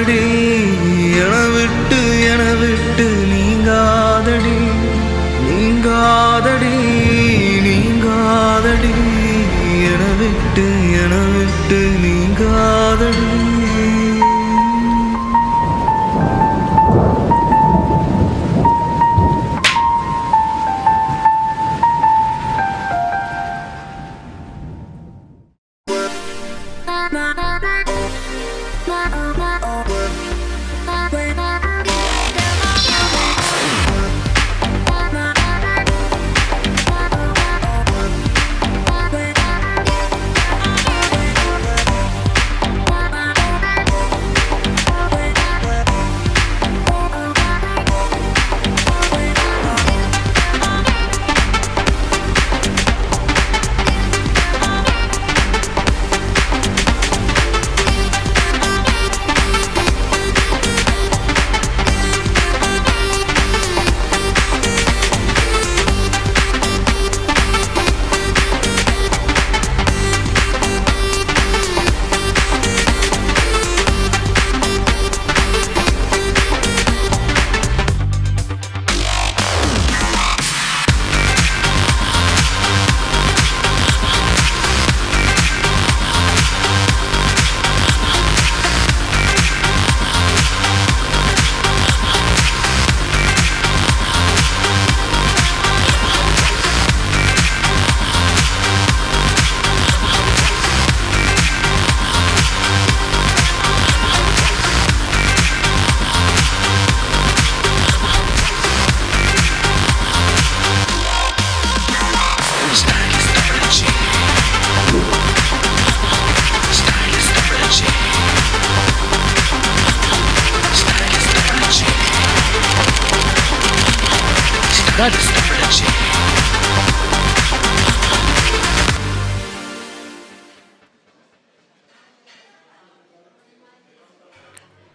நீங்காதடி என விட்டு நீங்காதடி நீங்காதடி நீங்காதடி என விட்டு நீங்காதடி.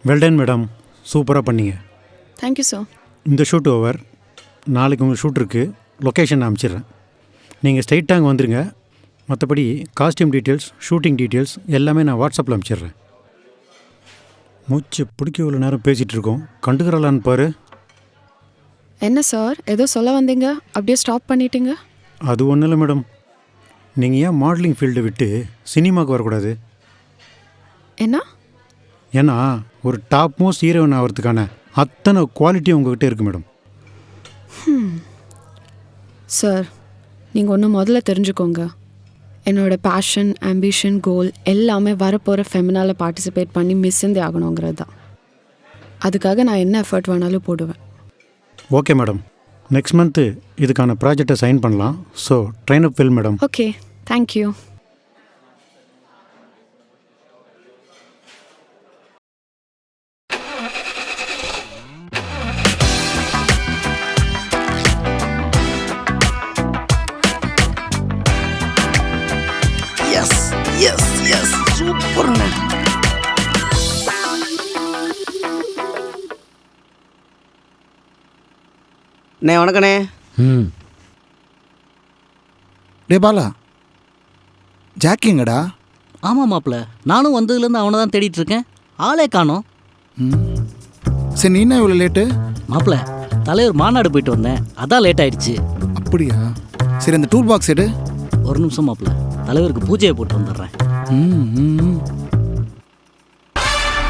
வெல்டன் மேடம், சூப்பராக பண்ணீங்க. Thank you sir. இந்த ஷூட் ஓவர். நாளைக்கு உங்கள் ஷூட் இருக்குது. லொக்கேஷன் நான் அனுப்பிச்சிடுறேன். நீங்கள் ஸ்ட்ரைட்டாக அங்கே வந்துடுங்க. மற்றபடி காஸ்டியூம் டீட்டெயில்ஸ், ஷூட்டிங் டீட்டெயில்ஸ் எல்லாமே நான் வாட்ஸ்அப்பில் அனுப்பிச்சிடுறேன். மூச்சு பிடிக்க இவ்வளோ நேரம் பேசிகிட்டு இருக்கோம், கண்டுக்கிறலான்னு பாரு. என்ன சார், ஏதோ சொல்ல வந்தீங்க, அப்படியே ஸ்டாப் பண்ணிட்டீங்க? அது ஒன்றும் இல்லை மேடம். நீங்கள் ஏன் மாடலிங் ஃபீல்டை விட்டு சினிமாவுக்கு வரக்கூடாது? என்ன? ஏன்னா ஒரு டாப் மோஸ்ட் ஹீரோயின் ஆகிறதுக்கான அத்தனை குவாலிட்டி உங்கள்கிட்ட இருக்குது மேடம். சார், நீங்கள் ஒன்று முதல்ல தெரிஞ்சுக்கோங்க. என்னோடய பேஷன், ஆம்பிஷன், கோல் எல்லாமே வரப்போகிற ஃபெமினாவில் பார்ட்டிசிபேட் பண்ணி மிஸ்ஸந்தே ஆகணுங்கிறது தான். அதுக்காக நான் என்ன எஃபர்ட் வேணாலும் போடுவேன். ஓகே மேடம், நெக்ஸ்ட் மந்த்து இதுக்கான ப்ராஜெக்டை சைன் பண்ணலாம். So train up well madam. Okay, thank you. சூப்பர்ண்ணே. அண்ணே வணக்கண்ணே. டே பாலா, ஜாக்கிங்கடா? ஆமாம் மாப்பிள்ள, நானும் வந்ததுலேருந்து அவனை தான் தேடிட்டு இருக்கேன். ஆளே காணோம். சரி, நீ என்ன இவ்வளோ லேட்டு? மாப்பிள்ள, தலைவர் மாநாடு போயிட்டு வந்தேன், அதான் லேட் ஆயிடுச்சு. அப்படியா? சரி, அந்த டூல் பாக்ஸ் எடு. ஒரு நிமிஷம் மாப்பிள்ள, தலைவருக்கு பூஜையை போட்டு வந்துடுறேன்.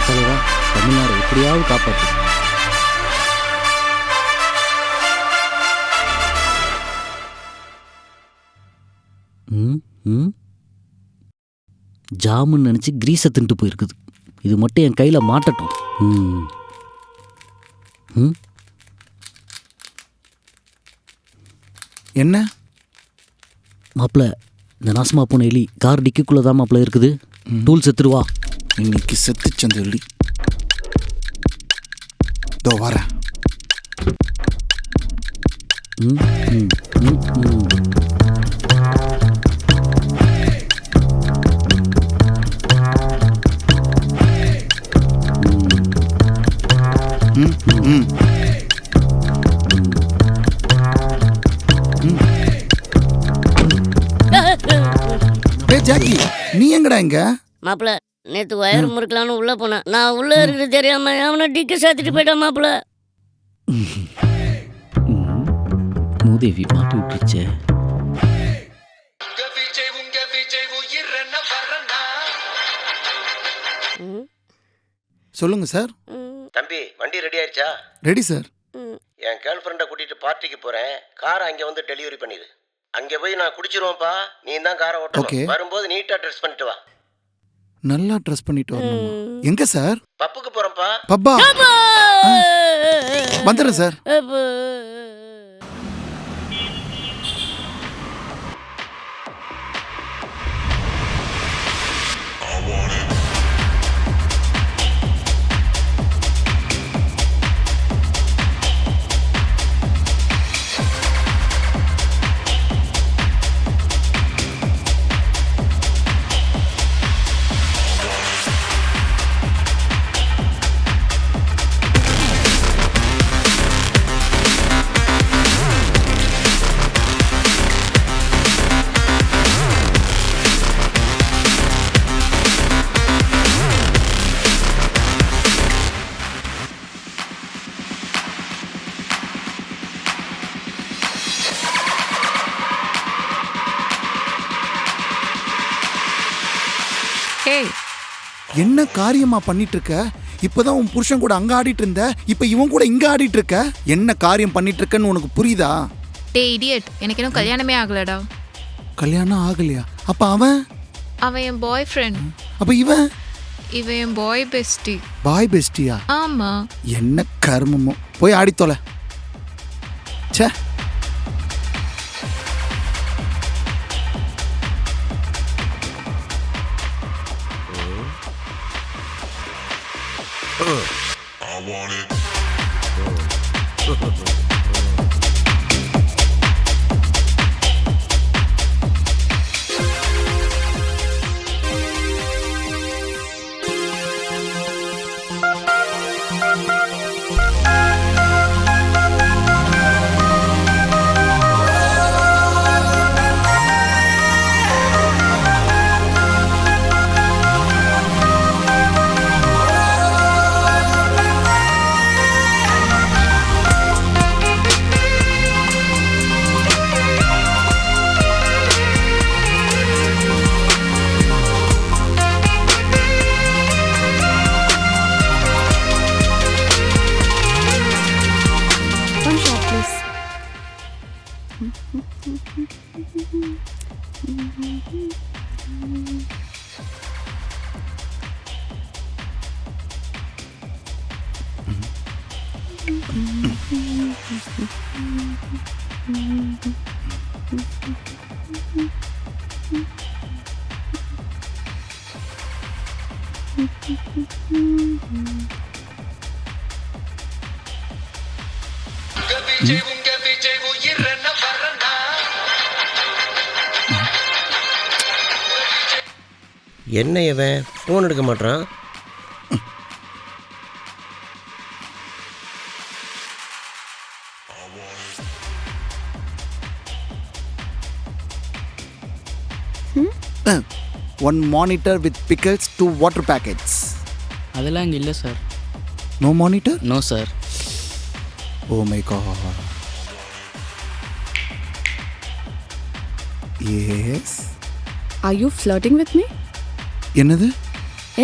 தலைவா, தமிழ்நாடு எப்படியாவது காப்பாற்று. ஜாமுன்னு நினச்சி கிரீஸை தின்ட்டு போயிருக்குது. இது மட்டும் என் கையில் மாட்டட்டும். என்ன மாப்பிள்ள, இந்த நாசமா போன எலி கார் டிக்கிக்குள்ளே தான் மாப்பிள்ள இருக்குது. டூல்ஸ் எடுத்துருவா. இன்னைக்கு செத்துச்சு அந்த எலி. தோ வர. ஜாக்கி, நீ எங்கடா இங்க? மாப்பிள்ள, நேற்று வயர் முறுக்கலான்னு உள்ளே போனேன். நான் உள்ளே இருக்கிறது தெரியாமல் அவனை டிக்கெட் சேர்த்துட்டு போயிட்டான் மாப்பிள்ள. மூதேவி மாட்டி விட்டுருச்சே. சொல்லுங்க சார். தம்பி வண்டி ரெடி ஆயிடுச்சா? Ready sir. என் கேர்ள் ஃப்ரெண்டை கூட்டிட்டு பார்ட்டிக்கு போறேன். காரை அங்கே வந்து டெலிவரி பண்ணிடு. அங்கே போய் நான் குடிச்சிருவேன்ப்பா. நீ தான் காரை Okay. ஓட்டணும். வரும்போது நீட்டாக ட்ரெஸ் பண்ணிட்டு வா. நல்லா ட்ரெஸ் பண்ணிட்டு வரணுமா? எங்க சார்? பப்புக்கு போறேன்ப்பா. பப்பா வந்துடுறேன் சார். என்ன காரியமா பண்ணிட்டு இருக்க? இப்பதான் உன் புருஷன் கூட அங்க ஆடிட்டு இருந்த, இப்ப இவன் கூட இங்க ஆடிட்டு இருக்க. என்ன காரியம் பண்ணிட்டு இருக்கன்னு உனக்கு புரியுதா? டேய் இடியட், எனக்கு இன்னும் கல்யாணமே ஆகலடா. கல்யாணம் ஆகலையா? அப்ப அவன் என் பாய் ஃப்ரெண்ட். அப்ப இவன் என் பாய் பெஸ்டி. பாய் பெஸ்டியா? ஆமா. என்ன கர்மமோ, போய் ஆடித்தோல. ச்சே. One shot, please. என்ன இவன் ஃபோன் எடுக்க மாட்டான்? One monitor with pickles, 2 water packets. அதெல்லாம் இங்கே இல்லை சார். No monitor? No sir. Oh my god. Yes. Are you flirting with me? என்னது?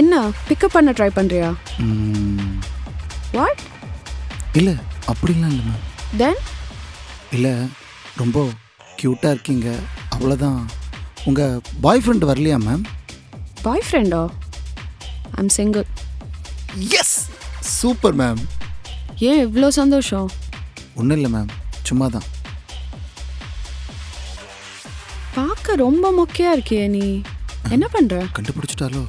என்ன பிக்கப் பண்ண ட்ரை பண்றியா? What? இல்லை அப்படிலாம் இல்லை மேம். Then? இல்லை ரொம்ப க்யூட்டாக இருக்கீங்க, அவ்வளோதான். உங்கள் பாய் ஃப்ரெண்ட் வரலையா ma'am? Boyfriend? I'm single. Yes, super ma'am. ஏன் இவ்வளோ சந்தோஷம்? ஒன்றும் இல்லை மேம், சும்மா தான். பார்க்க ரொம்ப மொக்கையா இருக்கியே நீ. என்ன பண்ற? கண்டுபிடிச்சிட்டாலோ?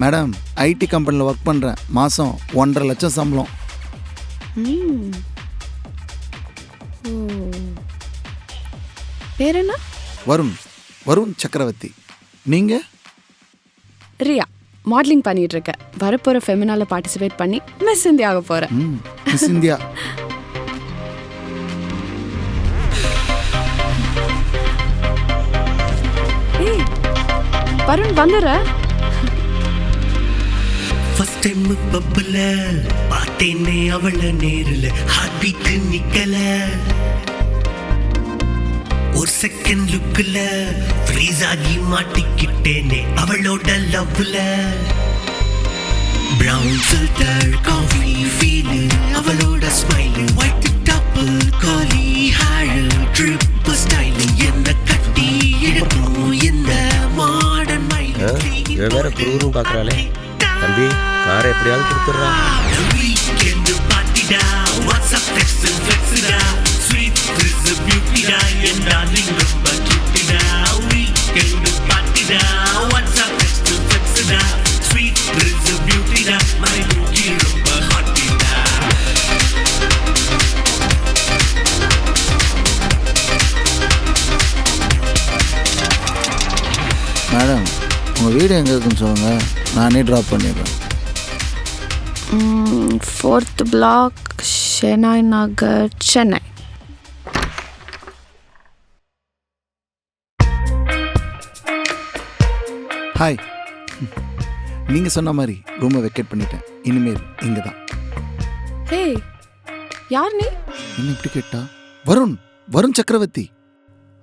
மேடம், ஐடி கம்பெனியில் ஒர்க் பண்ணுறேன். மாதம் 1.5 லட்சம் சம்பளம். ஓ. பேர் என்ன? வருண் சக்கரவர்த்தி. நீங்கள்? ரியா. மாடலிங் பண்ணிட்டு இருக்கேன். வரப்போகிற ஃபெமினால பார்ட்டிசிபேட் பண்ணி மிஸ் இந்தியா ஆக போகிறேன். Miss India. ஏய் வருண் வந்துடுற. ஃபர்ஸ்ட் டைம் பப்புல பார்த்தேனே அவள நேருல ஹார்ட் பீட் நிக்கல ஒரு செகண்ட் லுக்ல ஃப்ரீஸ் ஆகி மாட்டிக்கிட்டேனே அவளோட லவ்ல பிரவுன் ஃபில்டர் காஃபி ஃபீல் அவளோட ஸ்மைல் ஒயிட் டபுள் காலி ஹேர் ட்ரிப் ஸ்டைல் என்ன கட்டி இழுக்கும் இந்த மாடர்ன் மைல் இவன் வேற குருவும் பார்க்குறாளே. தம்பி காரை எப்படியாவது கொடுத்துட்றா. வீக்கெண்ட் பார்ட்டிடா வாட்ஸ்அப் டெக்ஸ்ட் ஃப்ளெக்ஸ்டா ஸ்வீட் இஸ் பியூட்டிடா என் டார்லிங் ரொம்ப கியூட்டிடா வீக்கெண்ட் பார்ட்டிடா வாட்ஸ்அப் டெக்ஸ்ட் ஃப்ளெக்ஸ்டா ஸ்வீட் இஸ் பியூட்டிடா மை பியூட்டி ரொம்ப ஹாட்டிடா. மேடம் உங்கள் வீடு எங்கே இருக்குன்னு சொல்லுங்கள், நானே ட்ராப் பண்ணிடுறேன். 4th black Shenoy Nagar Chennai. Hi, நீங்கள் சொன்ன மாதிரி ரூமை வெக்கேட் பண்ணிட்டேன். இனிமேல் இங்கே தான். ஹே, யார் நீ? என்ன இப்படி கேட்டா? வருண் சக்கரவர்த்தி.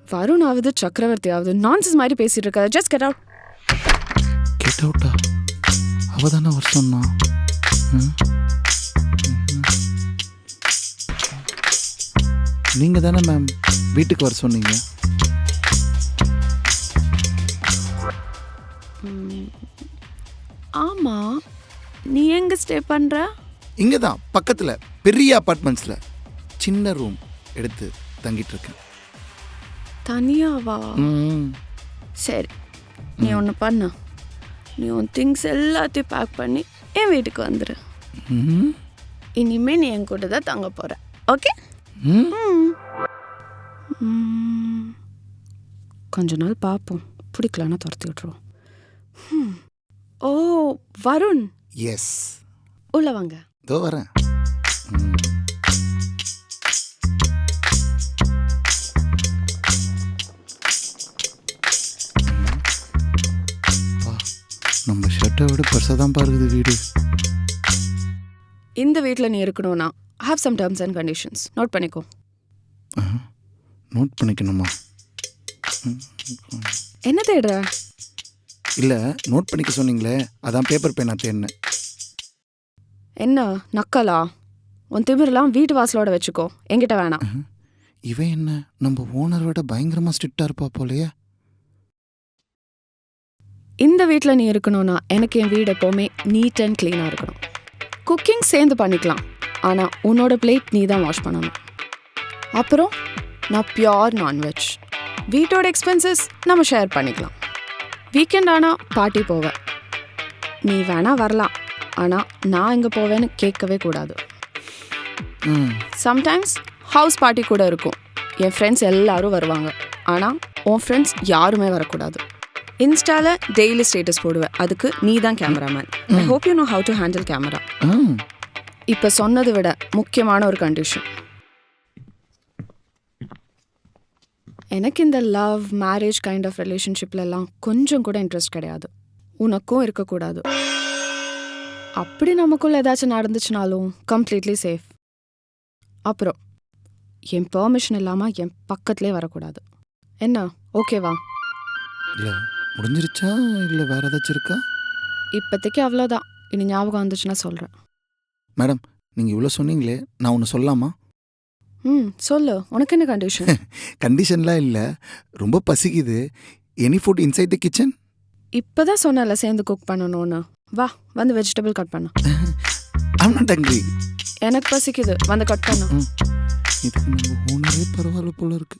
வருண் ஆகுது சக்கரவர்த்தி ஆகுது நான்சென்ஸ் மாதிரி பேசிட்டு இருக்க. Just get out. கெட் அவுட்டா? அவ தானே வர சொன்னா. நீங்கள் தானே மேம் வீட்டுக்கு வர சொன்னீங்க. ஆமா, நீ எங்க ஸ்டே பண்ற? இங்கே தான் பக்கத்தில் பெரிய அப்பார்ட்மெண்ட்ஸில் சின்ன ரூம் எடுத்து தங்கிட்டு இருக்கேன். தனியாவா? சரி, நீ ஒன்று பண்ண. நீ உன் திங்ஸ் எல்லாத்தையும் பேக் பண்ணி என் வீட்டுக்கு வந்துடு. இனிமே நீ என் கூட தான் தங்க போற. ஓகே? கொஞ்ச நாள் பார்ப்போம், பிடிக்கலன்னா துரத்தி விட்டுருவோம். ஓ வருண், எஸ், உள்ள வாங்க. இதோ வரேன். நம்ம ஷர்ட்டை விட பெருசாக தான் பாருக்குது வீடு. இந்த வீட்டில் நீ இருக்கணும்னா have some terms and conditions. Note பண்ணிக்கோ. நோட் பண்ணிக்கணுமா? என்ன தேடுற? இல்லை, நோட் பண்ணிக்க சொன்னீங்களே, அதான் பேப்பர் பேனா தேடினேன். என்ன நக்கலா? உன் திமிரெல்லாம் வீட்டு வாசலோட வச்சுக்கோ, என்கிட்ட வேணாம். இவன் என்ன நம்ம ஓனர் விட பயங்கரமாக ஸ்ட்ரிக்டாக இருப்பா போலையே. இந்த வீட்டில் நீ இருக்கணும்னா எனக்கு என் வீடு எப்போவுமே நீட் அண்ட் க்ளீனாக இருக்கணும். குக்கிங் சேர்ந்து பண்ணிக்கலாம், ஆனால் உன்னோட பிளேட் நீ தான் வாஷ் பண்ணணும். அப்புறம் நான் பியோர் நான்வெஜ். வீட்டோட எக்ஸ்பென்சஸ் நம்ம ஷேர் பண்ணிக்கலாம். வீக்கெண்ட் ஆனால் பார்ட்டி போவேன். நீ வேணா வரலாம், ஆனால் நான் எங்கே போவேன்னு கேட்கவே கூடாது. சம்டைம்ஸ் ஹவுஸ் பார்ட்டி கூட இருக்கும். என் ஃப்ரெண்ட்ஸ் எல்லாரும் வருவாங்க, ஆனால் உன் ஃப்ரெண்ட்ஸ் யாருமே வரக்கூடாது. இன்ஸ்டாவில் டெய்லி ஸ்டேட்டஸ் போடுவேன், அதுக்கு நீ தான் cameraman. I hope you know how to handle camera. இப்போ சொன்னதை விட முக்கியமான ஒரு கண்டிஷன். எனக்கு இந்த லவ் மேரேஜ் கைண்ட் ஆஃப் ரிலேஷன்ஷிப்லலாம் கொஞ்சம் கூட இன்ட்ரெஸ்ட் கிடையாது. உனக்கும் இருக்கக்கூடாது. அப்படி நமக்குள்ள ஏதாச்சும் நடந்துச்சுனாலும் கம்ப்ளீட்லி சேஃப். அப்புறம் என் பெர்மிஷன் இல்லாமல் என் பக்கத்துலேயே வரக்கூடாது. என்ன, ஓகேவா? இல்லை, முடிஞ்சிருச்சா இல்லை வேறு ஏதாச்சும் இருக்கா? இப்போதைக்கு அவ்வளோதான். இனி ஞாபகம் வந்துச்சுன்னா சொல்கிறேன். மேடம், நீங்கள் இவ்வளோ சொன்னீங்களே, நான் ஒன்று சொல்லலாமா? சொல்லு, உனக்கு என்ன கண்டிஷன்? கண்டிஷன்லாம் இல்லை, ரொம்ப பசிக்குது. Any food inside the kitchen? இப்போ தான் சொன்னல சேர்ந்து குக் பண்ணணும்னு. வா, வந்து வெஜிடபிள் கட் பண்ண. I'm not hungry. எனக்கு பசிக்குது, வந்து கட் பண்ண. இதுக்கு நம்ம ஓனரே பரவாயில்ல போல இருக்கு.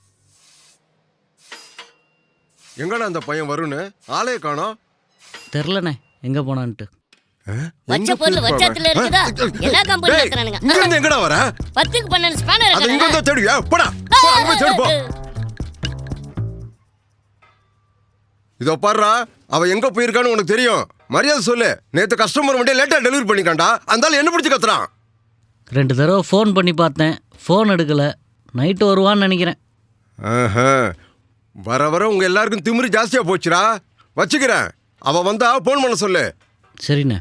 எங்கடா அந்த பையன் வருன்னு ஆளே காணோம். தெரிலண்ணே எங்கே போனான்ட்டு. வச்ச பொருள் வச்சத்துல இருக்குதா? எல்லா கம்பெனில இருக்கறானுங்க. இங்க இருந்து எங்கடா வர? 10க்கு 12 ஸ்பேனர் அது இங்க இருக்கறானுங்க. வந்து தேடுவியா? போடா, போ, அங்க போய் தேடு போ. இதோ பாருடா, அவ எங்க போயிருக்கான்னு உனக்கு தெரியும். மரியாதை சொல்லு. நேத்து கஸ்டமர் வண்டியை லேட்டா டெலிவரி பண்ணிக்காண்டா, அந்தால என்ன பிடிச்சி கத்துறான். 2 தடவை ஃபோன் பண்ணி பார்த்தேன், ஃபோன் எடுக்கலை. நைட்டு வருவான்னு நினைக்கிறேன். வர வர உங்க எல்லாருக்கும் திமிரு ஜாஸ்தியா போச்சுடா. வச்சுக்கிறேன், அவ வந்தா ஃபோன் பண்ண சொல்லு. சரிண்ணே.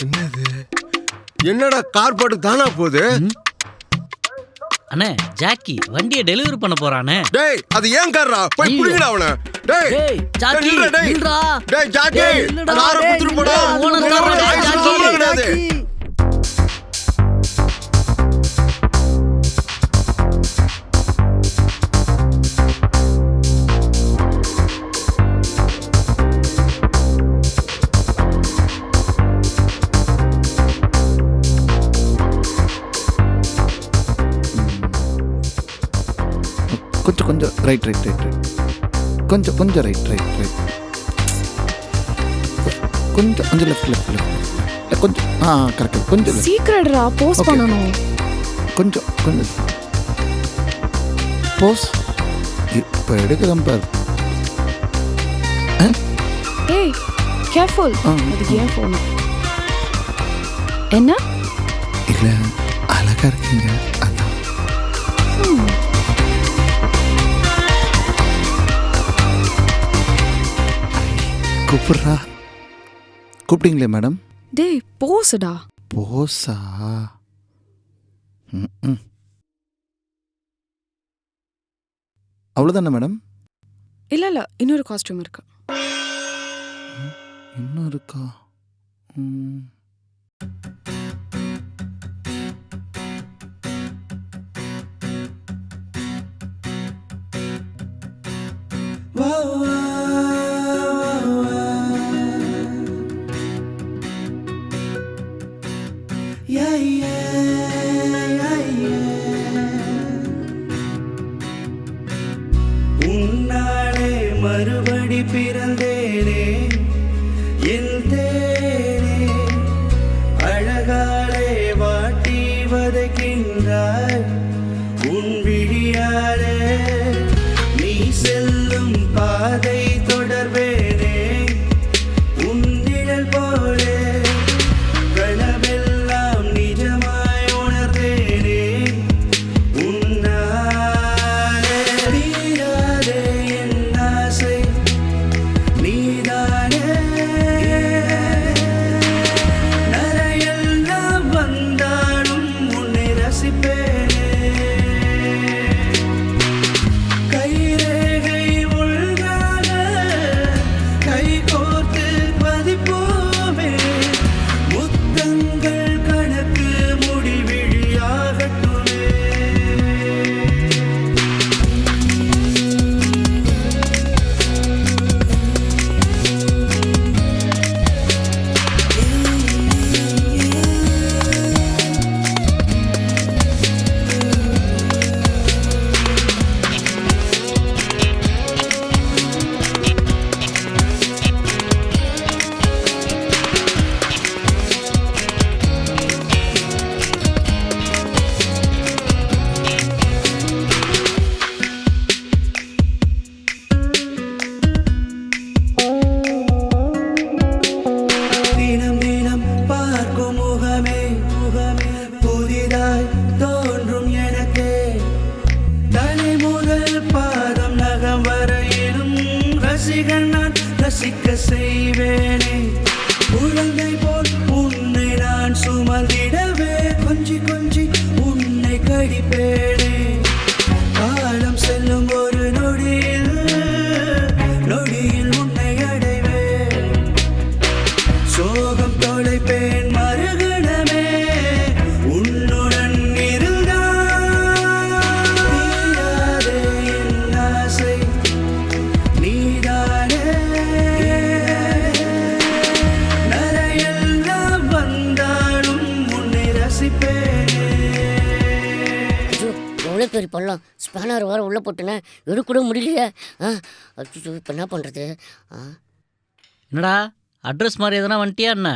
என்னது? என்னடா கார் பாட்டு தானா போகுது? அண்ணே ஜாக்கி வண்டியை டெலிவரி பண்ண போறானே. டேய் அது ஏன் கார்ரா? போய் ஐயோ. புடிங்கடா அவனை. டேய் டேய் ஜாக்கி நில்றா, டேய். நில்றா. டேய் ஜாக்கி டேய், இல்லடா. காரை டேய், குத்துட்டு போடா. நில்றா. ஓனர் உன்னோட காரா, license ஜாக்கி. ஒண்ணும் கிடையாது. கொஞ்சம் ரைட் கொஞ்சம் ரைட் கொஞ்சம் லெஃப்ட் கொஞ்சம் கரெக்ட் கொஞ்சம் left. சீக்கிரட்ரா post Okay. பண்ணணும். கொஞ்சம் போஸ் இப்போ எடுக்கிறேன் பார். ஏய் கேர்ஃபுல். ஆ, அது ஏன் ஃபோன்? என்ன? இல்லை அழகா இருக்கீங்க அதான். கூப்பிட்டீங்களே மேடம்? டேய் போஸ்டா. போஸா? அவ்வளோதானே மேடம்? இல்ல இன்னொரு காஸ்டியூம் இருக்கு. இன்னும் இருக்கா? உன்னாலே மறுபடி பிறந்தேனே என் தேனே, அழகாலே வாட்டி வதைக்கின்றாய் உன் விழியாலே, நீ செல்லும் பாதை தொடர்வேனே உன் நிழல் போலே, கனவெல்லாம் நிஜமாய் உணர்ந்தேனே உன்னாலே, தீராதே என் ஆசை நீதானே, நரையெல்லாம் வந்தாலும் உன்னை ரசிப்பேனே, கைரேகை ஒழுங்காக கை கோர்த்து பதிப்போமே, முத்தங்கள் கணக்கு முடிவிழியாகட்டுமே. தினம் தினம் பார்க்கும் முகமே புதிதாய் தோன்றும் எனக்கே, தலை முதல் பாதம் நகம் வரையிலும் ரசிகன் நான் ரசிக்க செய்வேனே, குழந்தை போல் உன்னை நான் சுமந்திடவே கொஞ்சி உன்னை கடிப்பேனே, காலம் செல்லும் ஒரு நொடியில் உன்னை அடைவேன், சோகம் தொலைப்பேன் மறுகணமே உன்னுடன் இருந்தால், தீராதே என் ஆசை நீதானே, நரையெல்லாம் வந்தாலும் உன்னை ரசிப்பேனே. ஐயோ எவ்வளோ பெரிய பள்ளம், ஸ்பேனர் வேறு உள்ளே போட்டுனேன், எடுக்கூட முடியலையே. அச்சோ இப்போ என்ன பண்ணுறது? என்னடா அட்ரஸ் மாதிரி எதனா வந்துட்டியா என்ன?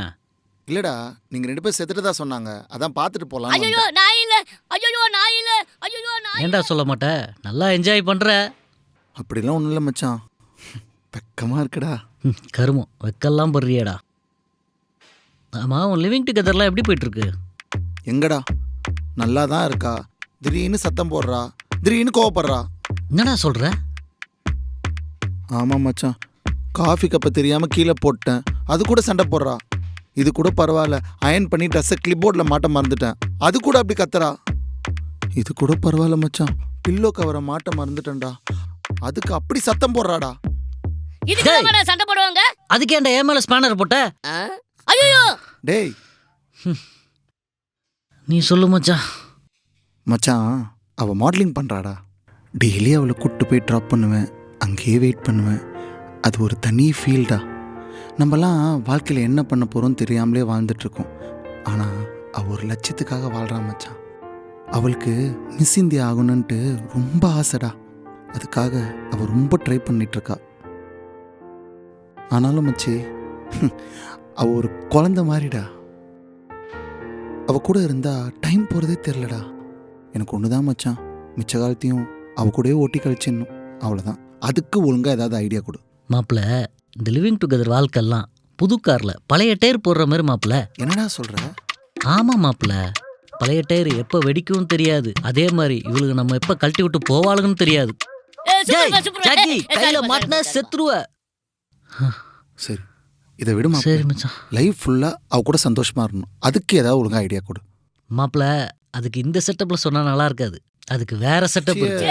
இல்லைடா, நீங்கள் 2 பேர் செத்துட்டு தான் சொன்னாங்க, அதான் பார்த்துட்டு போகலாம். ஐயோ நான் இல்லை, ஐயோ நான் இல்லை, ஐயோ நான் ஏன்டா சொல்ல மாட்டே? நல்லா என்ஜாய் பண்ணுற. அப்படிலாம் ஒன்றும் இல்லை மச்சான், வெக்கமாக இருக்குடா. கருமம் வெக்கெல்லாம் படுறியேடா. ஆமாம் உன் லிவிங் டுகெதர்லாம் எப்படி போயிட்டுருக்கு? எங்கடா நல்லா தான் இருக்கா, திடீர்னு சத்தம் போடுறா, திடீர்னு கோவப்படுறா. என்னடா சொல்கிற? ஆமாம் மச்சான், காஃபி கப்பை தெரியாமல் கீழே போட்டேன், அது கூட சண்டை போடுறா. இது கூட பரவாயில்ல, அயன் பண்ணி ட்ரெஸ்ஸை கிளிப்போர்டில் மாட்ட மறந்துட்டேன், அது கூட அப்படி கத்துறா. இது கூட பரவாயில்ல மச்சான், பில்லோ கவரை மாட்ட மறந்துட்டேன்டா, அதுக்கு அப்படி சத்தம் போடுறாடா. இதுக்கு சண்டை போடுவாங்க. அதுக்கு ஏன்டா என் மேலே ஸ்பேனர் போட்ட? ஐயோ டேய் நீ சொல்லு மச்சான். மச்சான், அவள் மாடலிங் பண்ணுறாடா. டெய்லி அவளை கூப்பிட்டு போய் ட்ராப் பண்ணுவேன், அங்கேயே வெயிட் பண்ணுவேன். அது ஒரு தனி ஃபீல்டா. நம்மலாம் வாழ்க்கையில் என்ன பண்ண போகிறோம் தெரியாமலே வாழ்ந்துட்டுருக்கோம். ஆனால் அவள் ஒரு லட்சியத்துக்காக வாழ்கிறா மச்சான். அவளுக்கு மிஸ் இந்தியா ஆகணுன்ட்டு ரொம்ப ஆசைடா. அதுக்காக அவள் ரொம்ப ட்ரை பண்ணிகிட்ருக்கா. ஆனாலும் மச்சி, அவள் ஒரு குழந்த மாதிரிடா. அவள் கூட இருந்தால் டைம் போகிறதே தெரிலடா. எனக்கு ஒன்று தான் மச்சான், மிச்ச காலத்தையும் அவள் கூடயே ஓட்டி கழிச்சிடணும், அவ்வளோதான். அதுக்கு ஒழுங்காக ஏதாவது ஐடியா கொடு. மாப்பிள்ள, இந்த லிவிங் டுகெதர் வாழ்க்கைலாம் புது காரில் பழைய டயர் போடுற மாதிரி மாப்பிள்ள. என்னடா சொல்கிற? ஆமாம் மாப்பிள்ள, பழைய டயர் எப்போ வெடிக்கும் தெரியாது, அதே மாதிரி இவளுக்கு நம்ம எப்போ கழட்டி விட்டு போவாளுன்னு தெரியாது. கையில் மாட்டினா செத்துருவ. சரி, இதை விடுமா. சரி மச்சான். லைஃப் ஃபுல்லாக அவ கூட சந்தோஷமாக இருக்கணும், அதுக்கு ஏதாவது ஒழுங்காக ஐடியா கொடு. மாப்பிள்ள, அதுக்கு இந்த செட்டப்பில் சொன்னால் நல்லா இருக்காது, அதுக்கு வேற செட்டப் இருக்கு.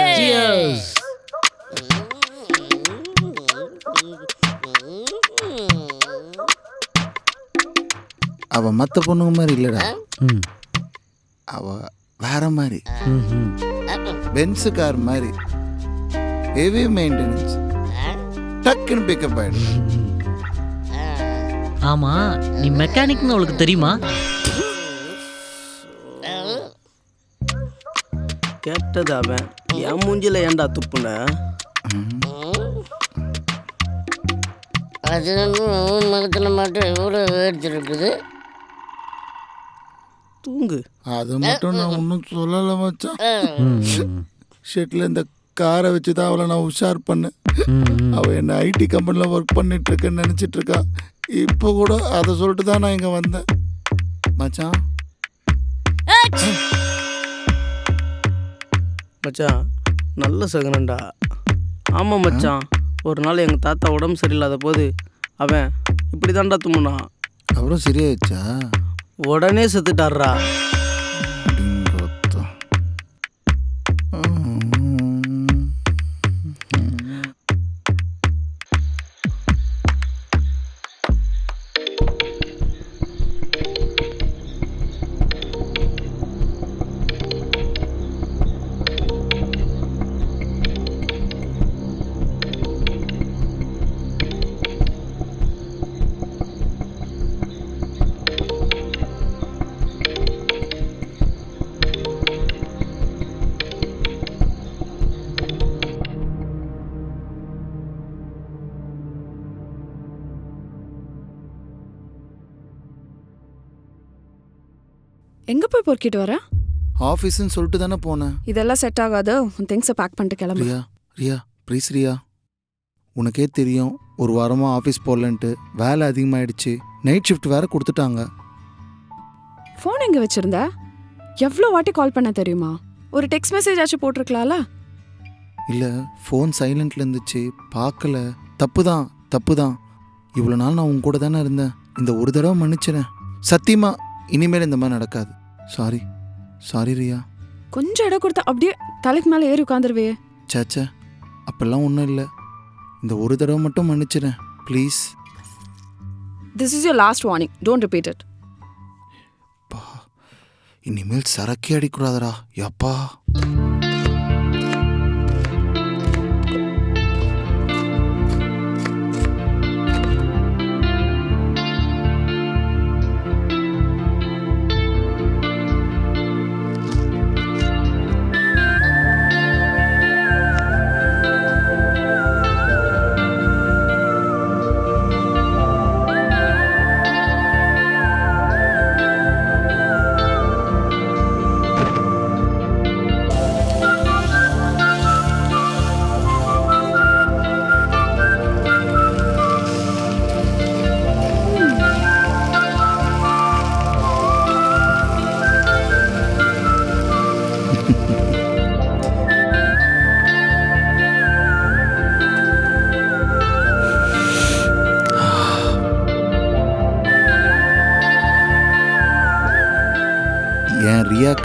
அவள் மற்ற பொண்ணுங்க மாதிரி இல்லைடா, அவள் வேற மாதிரி. பென்ஸு கார் மாதிரி ஹெவி மெயின்டெனன்ஸ், டக்குன்னு பிக்கப் ஆகிடும். ஆமா, நீ மெக்கானிக்னு அவளுக்கு தெரியுமா? கேட்டது அவன் என் மூஞ்சில ஏன்டா துப்புன? அது மகத்தில் மட்டும் எவ்வளோ எடுத்துருக்குது. தூங்கு. அது மட்டும் நான் ஒன்றும் சொல்லலை மச்சான். ஷெட்டில் இந்த காரை வச்சு தான் அவளை நான் உஷார் பண்ணேன். அவள் என்ன ஐடி கம்பெனியில் ஒர்க் பண்ணிட்டு இருக்கேன்னு நினச்சிட்டு இருக்கா. இப்போ கூட அதை சொல்லிட்டு தான் நான் இங்கே வந்தேன் மச்சான். மச்சான், நல்ல சகுனண்டா. ஆமாம் மச்சான், ஒரு நாள் எங்கள் தாத்தா உடம்பு சரியில்லாத போது அவன் இப்படி தான்டா தும்முனான். அப்புறம் சரியாயிடுச்சா? உடனே செத்துட்டார்ரா. எங்கே போய் பொறுக்கிட்டு வர? ஆஃபீஸ்ன்னு சொல்லிட்டு தானே போனேன். இதெல்லாம் செட் ஆகாது, உன் திங்ஸை பேக் பண்ணிட்டு கிளம்பு. ரியா ரியா ப்ளீஸ் ரியா, உனக்கே தெரியும் ஒரு வாரமாக ஆஃபீஸ் போகலன்ட்டு வேலை அதிகமாகிடுச்சு. நைட் ஷிஃப்ட் வேறு கொடுத்துட்டாங்க. ஃபோன் எங்கே வச்சுருந்த? எவ்வளோ வாட்டி கால் பண்ண தெரியுமா? ஒரு டெக்ஸ்ட் மெசேஜ் ஆச்சு போட்டிருக்கலாம்ல? இல்லை, ஃபோன் சைலண்ட்டில் இருந்துச்சு, பார்க்கல. தப்பு தான். இவ்வளோ நாள் நான் உன் கூட தானே இருந்தேன். இந்த ஒரு தடவை மன்னிச்சிடேன். சத்தியமா இனிமேல் இந்த மாதிரி நடக்காது. சாரி ரியா. கொஞ்சம் இடம் கொடுத்தா அப்படியே தலைக்கு மேலே ஏறி உட்காந்துருவே. சேச்சே, அப்பெல்லாம் ஒன்றும் இல்லை. இந்த ஒரு தடவை மட்டும் மன்னிச்சிடேன் please. This is your last warning, don't repeat it. இனிமேல் சரக்கே அடிக்கூடாதடா யப்பா.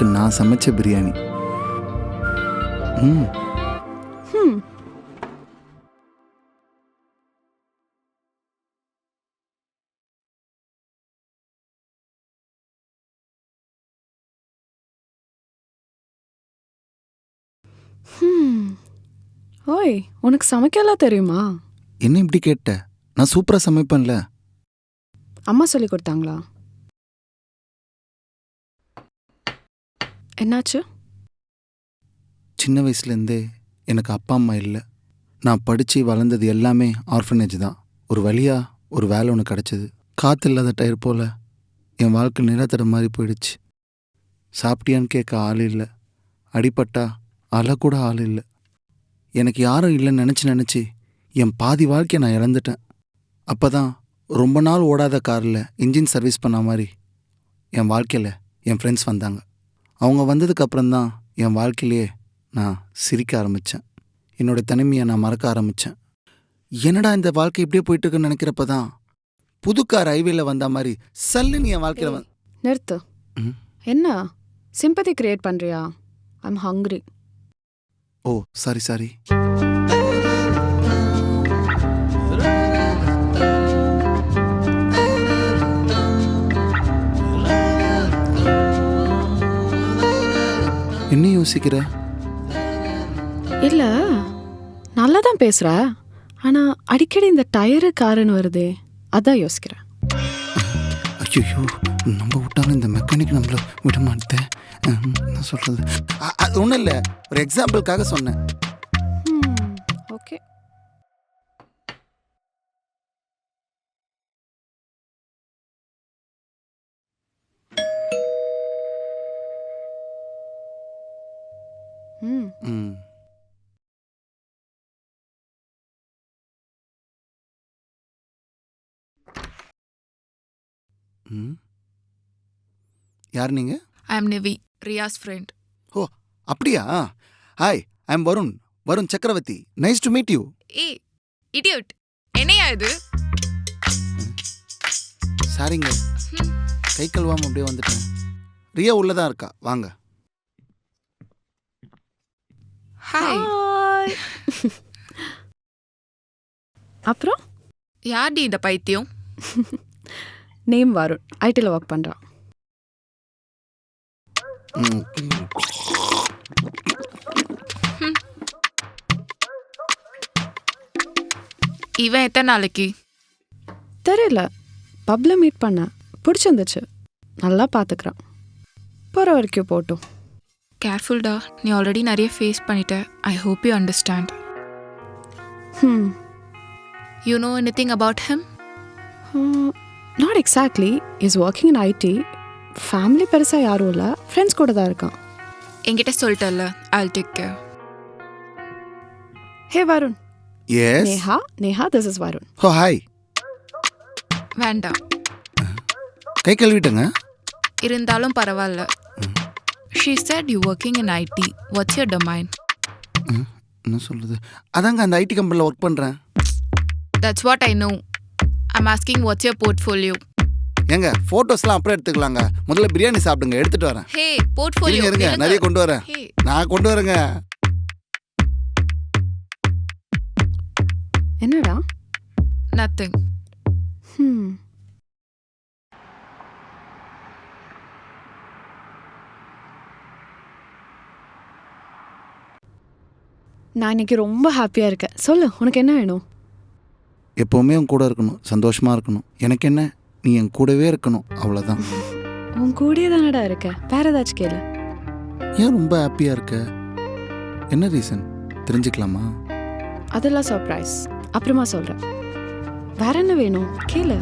உனக்கு நான் சமைச்ச பிரியாணி. ம் ம் ஓய், உனக்கு சமைக்கலாம் தெரியுமா? என்ன இப்படி கேட்ட? நான் சூப்பராக சமைப்பேன்ல. அம்மா சொல்லி கொடுத்தாங்களா? என்னாச்சு? சின்ன வயசுலேருந்தே எனக்கு அப்பா அம்மா இல்லை. நான் படித்து வளர்ந்தது எல்லாமே ஆர்ஃபனேஜ் தான். ஒரு வழியாக ஒரு வேலை ஒன்று கிடச்சிது. காற்று இல்லாத டயர் போல் என் வாழ்க்கை நிலத்தட மாதிரி போயிடுச்சு. சாப்பிட்டியான்னு கேட்க ஆள் இல்லை. அடிபட்டா அழக்கூட ஆள் இல்லை. எனக்கு யாரும் இல்லைன்னு நினச்சி என் பாதி வாழ்க்கையை நான் இழந்துட்டேன். அப்போ தான் ரொம்ப நாள் ஓடாத காரில் இன்ஜின் சர்வீஸ் பண்ண மாதிரி என் வாழ்க்கையில் என் ஃப்ரெண்ட்ஸ் வந்தாங்க. அவங்க வந்ததுக்கப்புறம்தான் என் வாழ்க்கையிலேயே நான் சிரிக்க ஆரம்பித்தேன். என்னோடய தனிமையை நான் மறக்க ஆரம்பித்தேன். என்னடா இந்த வாழ்க்கை இப்படியே போயிட்டுருக்குன்னு நினைக்கிறப்ப தான் புது கார் ஹைவேல வந்த மாதிரி சல்லுன்னு என் வாழ்க்கையில் நிறுத்து. என்ன சிம்பதி கிரியேட் பண்ணுறியா? I'm hungry. Oh sorry. என்ன யோசிக்கிற? இல்லை, நல்லா தான் பேசுகிற. ஆனால் அடிக்கடி இந்த டயரு காருன்னு வருதே, அதான் யோசிக்கிறேன். ஐயோ, நம்ம விட்டாலும் இந்த மெக்கானிக் நம்மள விட மாட்டேன். நான் சொல்கிறது அது ஒன்றும் இல்லை, ஒரு எக்ஸாம்பிளுக்காக சொன்னேன். ஓகே. யார் நீங்கள்? I am Nivi, Riya's friend. ஓ அப்படியா? Hi, I am Varun Chakravarthy. Nice to meet you. ஏய் இடியட், என்னையா இது? சாரிங்க, கை கழுவாம அப்படியே வந்துட்டேன். ரியா உள்ளதான் இருக்கா, வாங்க. ஹாய். அப்புறம் யார்டி இந்த பைத்தியம்? நேம் வருண், ஐடியில் ஒர்க் பண்ணுறான். இவன் எத்தனை நாளைக்கு? தெரியல, பப்ல மீட் பண்ண பிடிச்சிருந்துச்சு, நல்லா பார்த்துக்கிறான். போகிற வரைக்கும் போட்டும். கேர்ஃபுல்டா, நீ ஆல்ரெடி நிறைய ஃபேஸ் பண்ணிட்ட. I hope you understand. You know anything about him? Not exactly. Is working in IT. Family பெருசாக யாரும் இல்லை, ஃப்ரெண்ட்ஸ் கூட தான் இருக்கான். என்கிட்ட சொல்லிட்டல, I'll take care. Hey Varun. Yes. Neha, this is Varun. Oh hi. வேண்டாம். கை கழுவிட்டங்க. இருந்தாலும் பரவாயில்ல. She said you working in IT. What's your domain? என்ன சொல்றது? அதாங்க அந்த ஐடி கம்பெனியில் ஒர்க் பண்ணுறேன். That's what I know. I'm asking what's your portfolio? ஏங்க ஃபோட்டோஸ்லாம் அப்புறம் எடுத்துக்கலாங்க, முதல்ல பிரியாணி சாப்பிடுங்க, எடுத்துட்டு வரேன். ஹே, போர்ட்ஃபோலியோ இருங்க, நிறைய கொண்டு வரேன். நான் கொண்டு வரேங்க. என்னடா? Nothing. நான் இன்னைக்கு ரொம்ப ஹாப்பியாக இருக்கேன். சொல்லு, உனக்கு என்ன வேணும்? எப்போவுமே உன் கூட இருக்கணும், சந்தோஷமாக இருக்கணும். எனக்கு என்ன, நீ என் கூடவே இருக்கணும், அவ்வளோதான். உன் கூடயே தானடா இருக்க, வேற ஏதாச்சும் கேளு. ஏன் ரொம்ப ஹாப்பியாக இருக்க? என்ன ரீசன் தெரிஞ்சுக்கலாமா? அதெல்லாம் சர்ப்ரைஸ், அப்புறமா சொல்கிறேன். வேற என்ன வேணும் கேளு.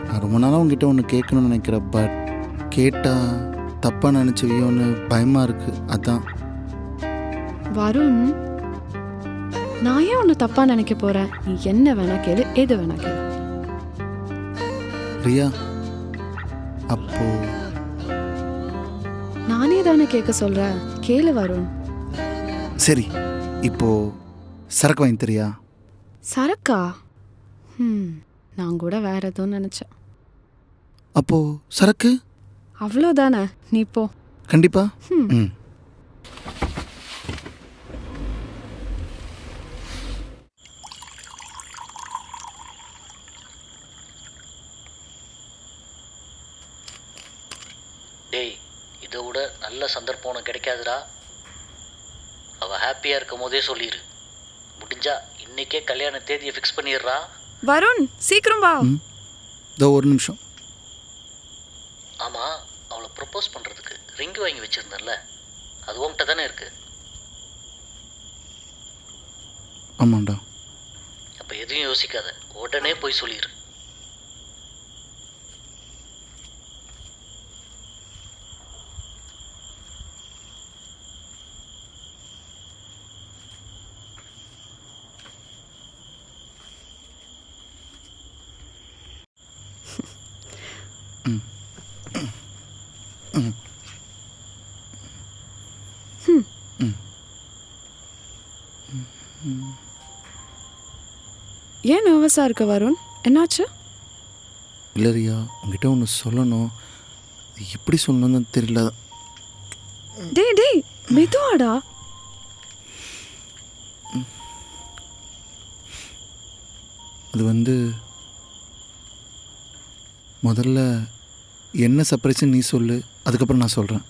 நான் ரொம்ப நாளாக உங்ககிட்ட ஒன்று கேட்கணும்னு நினைக்கிறேன். பட் கேட்டால் தப்பாக நினச்சிவியோன்னு பயமாக இருக்குது, அதான். வருண், நான் ஏன் உன்னை தப்பா நினைக்க போறேன்? நீ என்ன வேணா கேளு, எது வேணா கேளு. பிரியா, அப்போ நானே தானே கேட்க சொல்றேன், கேளு வருண். சரி, இப்போ சரக்கு வாங்கி தரியா? சரக்கா? நான் கூட வேற எதுவும் நினைச்சேன். அப்போ சரக்கு அவ்வளோதானே, நீ போ. கண்டிப்பா ம். டேய், இதை விட நல்ல சந்தர்ப்பம் உனக்கு கிடைக்காதுடா. அவள் ஹாப்பியாக இருக்கும் போதே சொல்லிடு. முடிஞ்சா இன்னைக்கே கல்யாண தேதியை ஃபிக்ஸ் பண்ணிடுறா. வருண், சீக்கிரம் வா. இதோ ஒரு நிமிஷம். ஆமாம், அவளை ப்ரப்போஸ் பண்ணுறதுக்கு ரிங்கு வாங்கி வச்சுருந்தேன்ல, அது உன்கிட்ட தானே இருக்குது. ஆமாண்டா. அப்போ எதையும் யோசிக்காத, உடனே போய் சொல்லிடு. ஏன் நர்வஸாக இருக்க வருண்? என்னாச்சு? இல்லை ரியா, உங்ககிட்ட ஒன்று சொல்லணும். எப்படி சொல்லணும்னு தெரியல. டேய் மெதுவாடா. அது வந்து முதல்ல என்ன சர்ப்ரைஸ்ன்னு நீ சொல்லு, அதுக்கப்புறம் நான் சொல்கிறேன்.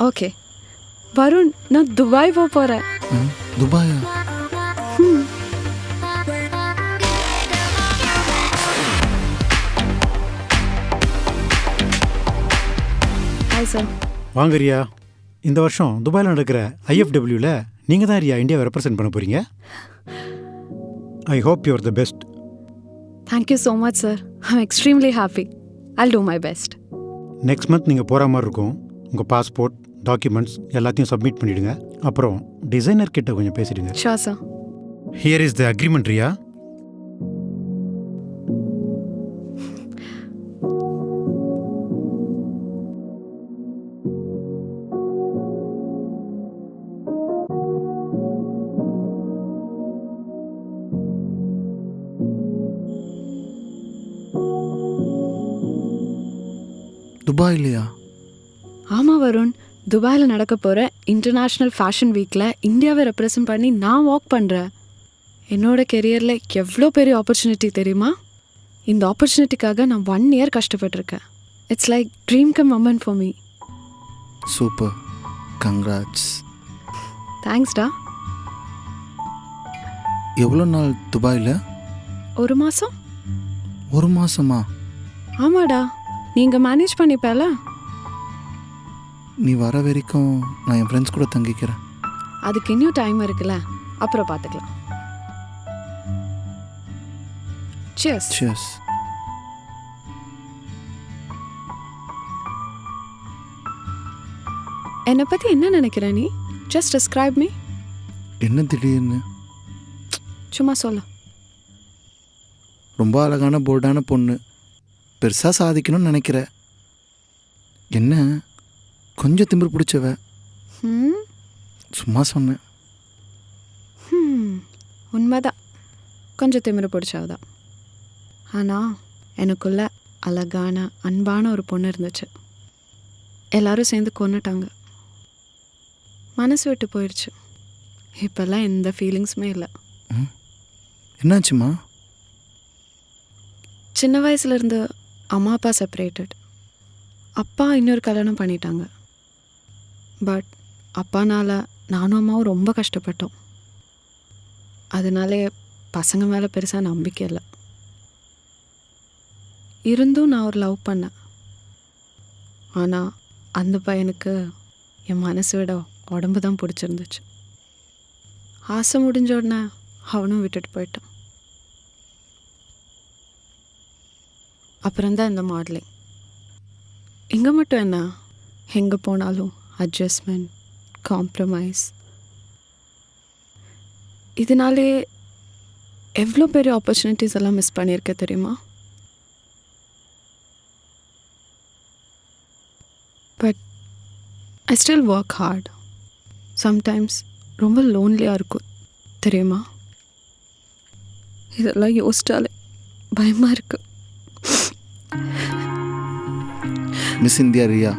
ஓகே வருண், நான் துபாய் போக போகிறேன். துபாயா? Hi sir. வாங்க ரியா. இந்த வருஷம் துபாயில் நடக்கிற IFWவில் நீங்கள் தான் ரியா இந்தியாவை ரெப்ரசென்ட் பண்ண போகிறீங்க. I hope you're the best. Thank you so much sir. I'm extremely happy. I'll do my best. Next month நீங்கள் போகிற மாதிரி இருக்கும். உங்கள் பாஸ்போர்ட், டாக்குமெண்ட்ஸ் எல்லாத்தையும் சப்மிட் பண்ணிவிடுங்க. அப்புறம் டிசைனர் கிட்ட கொஞ்சம் பேசிடுங்க. Sure sir. Here is the agreement Riya. Dubai இல்லையா? ஆமாம் வருண், துபாயில் நடக்க போகிற இன்டர்நேஷ்னல் ஃபேஷன் வீக்கில் இந்தியாவை ரெப்ரசன்ட் பண்ணி நான் வாக் பண்ணுறேன். என்னோட கெரியரில் எவ்வளோ பெரிய ஆப்பர்ச்சுனிட்டி தெரியுமா? இந்த ஆப்பர்ச்சுனிட்டிக்காக நான் 1 year கஷ்டப்பட்டிருக்கேன். It's like dream come moment for me. Super, congrats. தேங்க்ஸ்டா. எவ்வளோ நாள் துபாயில்? 1 மாதம். 1 மாதமா? ஆமாடா, நீங்கள் மேனேஜ் பண்ணிப்பேல. நீ வர வரைக்கும் நான் என் ஃப்ரெண்ட்ஸ் கூட தங்கிக்கிறேன். அதுக்கு இன்னும் டைம் இருக்குல்ல, அப்புறம் பார்த்துக்கலாம். சியர்ஸ். சியர்ஸ். என்னை பற்றி என்ன நினைக்கிற நீ? Just describe me. என்ன திடீர்னு? சும்மா சொல்ல. ரொம்ப அழகான போல்டான பொண்ணு, பெருசாக சாதிக்கணும்னு நினைக்கிற. என்ன கொஞ்சம் திமிரு பிடிச்சவ? சும்மா சொன்னேன். உண்மைதான், கொஞ்சம் திமிரு பிடிச்சவதான். ஆனால் எனக்குள்ள அழகான அன்பான ஒரு பொண்ணு இருந்துச்சு. எல்லாரும் சேர்ந்து கொன்னுட்டாங்க. மனசு விட்டு போயிடுச்சு. இப்போல்லாம் எந்த ஃபீலிங்ஸுமே இல்லை. என்னாச்சுமா? சின்ன வயசுலேருந்து அம்மா அப்பா செப்பரேட்டட். அப்பா இன்னொரு கல்யாணம் பண்ணிட்டாங்க. பட் அப்பானால் நானும் அம்மாவும் ரொம்ப கஷ்டப்பட்டோம். அதனாலே பசங்க மேலே பெருசாக நம்பிக்கை இல்லை. இருந்தும் நான் ஒரு லவ் பண்ணேன். ஆனால் அந்த பையனுக்கு என் மனசு விட உடம்பு தான் பிடிச்சிருந்துச்சு. ஆசை முடிஞ்ச உடனே அவனும் விட்டுட்டு போயிட்டான். அப்புறம்தான் இந்த மாடலிங். இங்கே மட்டும் என்ன, எங்கே போனாலும் அட்ஜஸ்ட்மெண்ட், காம்ப்ரமைஸ். இதனாலே எவ்வளோ பெரிய ஆப்பர்ச்சுனிட்டிஸ் எல்லாம் மிஸ் பண்ணியிருக்க தெரியுமா? But I still work hard. Sometimes ரொம்ப லோன்லியாக இருக்கும் தெரியுமா? இதெல்லாம் யோசிச்சாலே பயமாக இருக்கு. மிஸ் இந்தியா ரியா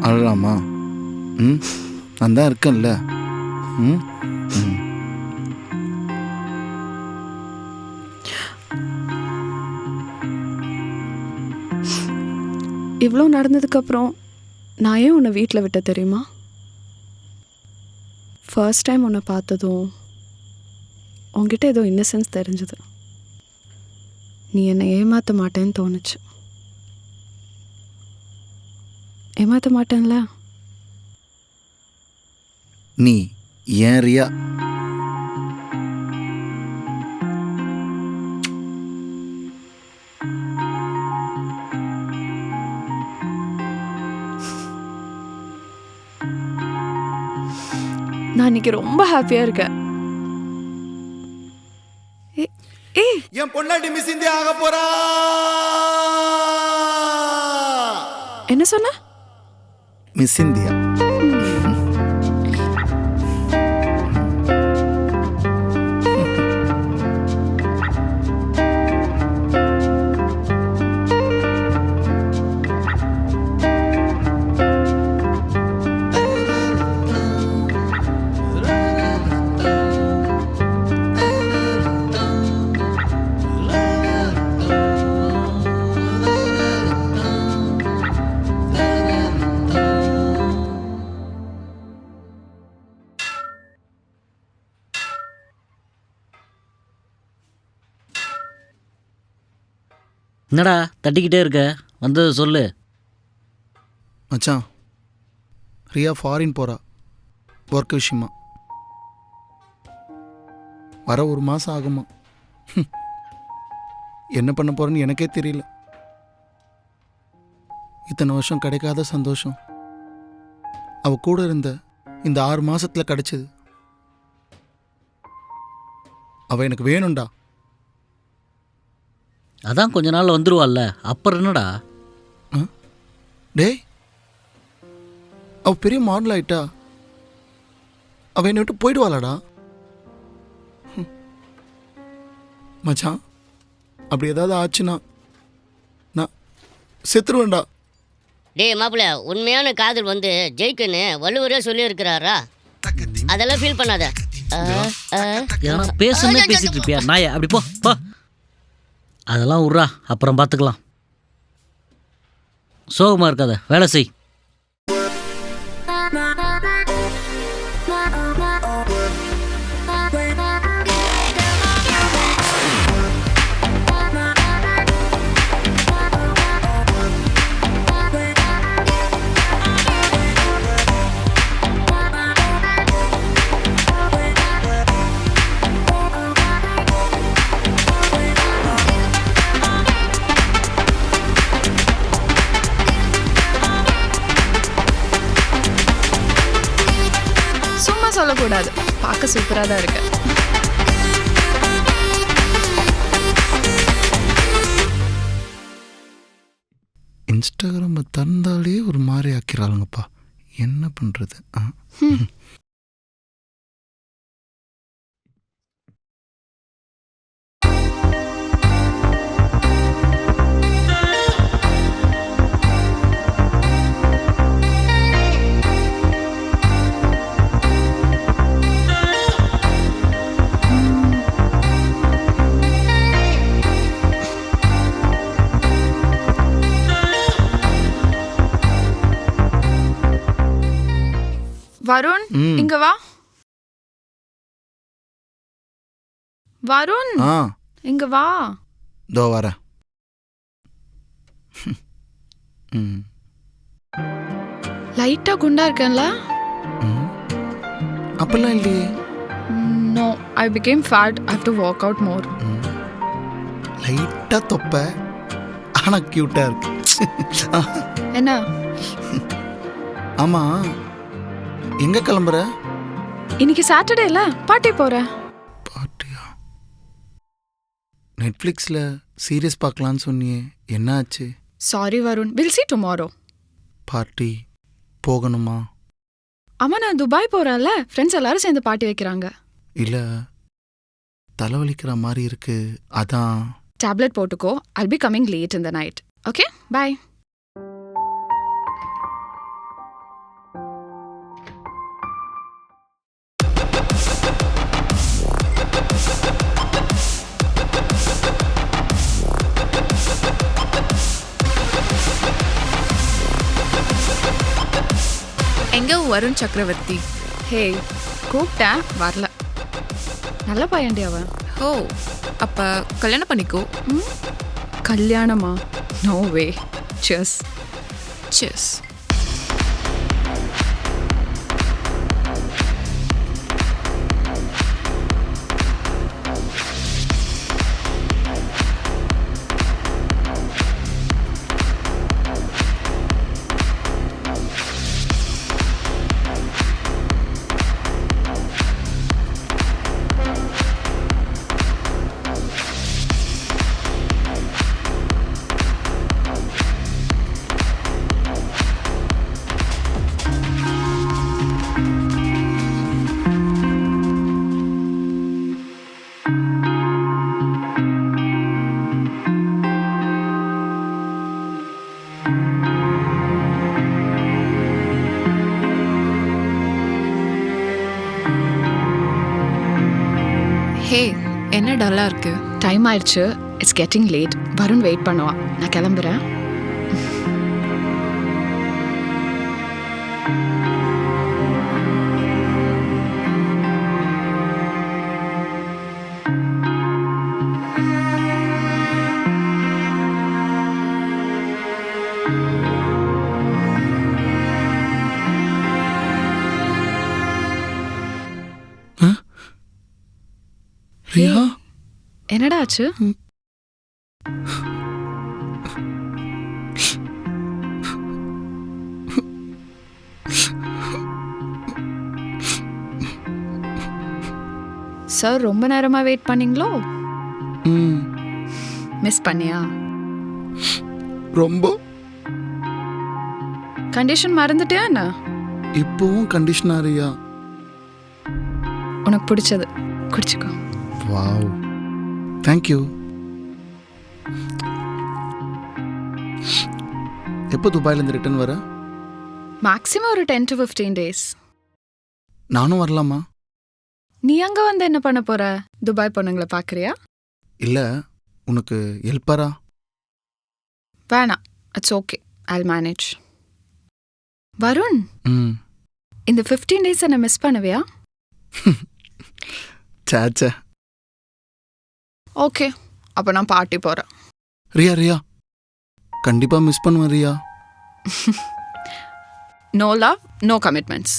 அழலாமா? ம், நான் தான் இருக்கேன்ல. ம் ம். இவ்வளோ நடந்ததுக்கப்புறம் நான் ஏன் உன்னை வீட்டில் விட்ட தெரியுமா? ஃபர்ஸ்ட் டைம் உன்னை பார்த்ததும் உன்கிட்ட ஏதோ இன்னசென்ஸ் தெரிஞ்சுது. நீ என்னை ஏமாற்ற மாட்டேன்னு தோணுச்சு. ஏமாற்ற மாட்டேன்ல? நீ ஏன் ரியா? நான் இன்னைக்கு ரொம்ப ஹாப்பியாக இருக்கேன். என் பொண்டாட்டி மிஸ் இந்தியா ஆக போறா. என்ன சொன்ன? Miss India. என்னடா தட்டிக்கிட்டே இருக்க, வந்தது சொல்லு. மச்சான், ரியா ஃபாரின் போகிறா ஒர்க் விஷயமா. வர 1 மாதம் ஆகுமா. என்ன பண்ண போகிறேன்னு எனக்கே தெரியல. இத்தனை வருஷம் கிடைக்காத சந்தோஷம் அவள் கூட இருந்த இந்த 6 மாதத்தில் கிடைச்சது. அவள் எனக்கு வேணும்டா. அதான் கொஞ்ச நாள் வந்துருவாள்ல, அப்புறம் என்னடா? டேய், அவள் பெரிய மாடல் ஆயிட்டா. அவள் என்னை விட்டு போயிடுவாளாடா. மச்சான், அப்படி ஏதாவது ஆச்சுன்னா நான் செத்துருவேன்டா. டேய் மாப்பிள்ள, உண்மையான காதல் வந்து ஜெயிக்குன்னு வள்ளுவரே சொல்லியிருக்கிறாரா? அதெல்லாம் ஃபீல் பண்ணாத. ஏன்னா பேசுனே பேசிட்டு இருப்பியா நாய? அப்படி போ போ. அதெல்லாம் விட்றா, அப்புறம் பார்த்துக்கலாம். சோகமாக இருக்காத, வேலை செய். சொல்லக்கூடாது, பார்க்க சூப்பராக தான் இருக்கு. இன்ஸ்டாகிராமை திறந்தாலே ஒரு மாதிரி ஆக்கிறாளுங்கப்பா. என்ன பண்ணுறது? வருண், இங்க வா. வருண், இங்க வா. தோ வர. லைட்டா குண்டா இருக்கேன்ல? அப்பெல்லாம் இல்லையே. No, I became fat. I have to work out more. லைட்டா தொப்ப, ஆனா கியூட்டா இருக்கு. என்ன? ஆமா, எங்க கிளம்புற? இன்னைக்கு சாட்டர்டேல பார்ட்டி போறேன். பார்ட்டியா? நெட்ஃப்ளிக்ஸில் சீரியஸ் பார்க்கலான்னு சொன்னியே, என்ன ஆச்சு? Sorry Varun, we'll see tomorrow. Party போகணுமா? ஆமா, நான் துபாய் போறேன்ல, ஃப்ரெண்ட்ஸ் எல்லாரும் சேர்ந்து பார்ட்டி வைக்கிறாங்க. இல்லை, தலைவலிக்கிற மாதிரி இருக்கு, அதான். Tablet போட்டுக்கோ. I'll be coming late in the night. Okay, bye. எங்கே வருண் சக்கரவர்த்தி? ஹே, கூப்பிட்டேன் வரல. நல்ல பையன்டி அவன். ஓ, அப்போ கல்யாணம் பண்ணிக்கோ. கல்யாணமா? No way. செஸ் செஸ். ஹே, என்ன டல்லாக இருக்கு? டைம் ஆயிடுச்சு. It's getting late. Varun wait பண்ணுவான். நான் கிளம்புறேன். ரியா, என்னடா ஆச்சு? சார் ரொம்ப நேரமா வெயிட் பண்ணீங்களோ? மிஸ் பண்ணியா? ரொம்ப. கண்டிஷன் மறந்துட்டியா என்ன? இப்போவும் கண்டிஷனா ரியா? உனக்கு பிடிச்சது குடிச்சுக்கோ. Wow, thank you. எப்போ துபாயிலேருந்து ரிட்டர்ன் வர? மேக்ஸிமம் ஒரு 10 to 15 days. நானும் வரலாமா? நீ அங்க வந்து என்ன பண்ண போற? துபாய் பொண்ணுங்களை பார்க்குறியா? இல்லை, உனக்கு ஹெல்ப்பரா? வேணாம், it's okay, Jal manage. Varun, இந்த 15 days என்ன மிஸ் பண்ணுவியா? சேச்சே. ஓகே, அப்போ நான் பார்ட்டி போகிறேன். ரியா ரியா, கண்டிப்பாக மிஸ் பண்ணுவேன் Riya. No love, no commitments.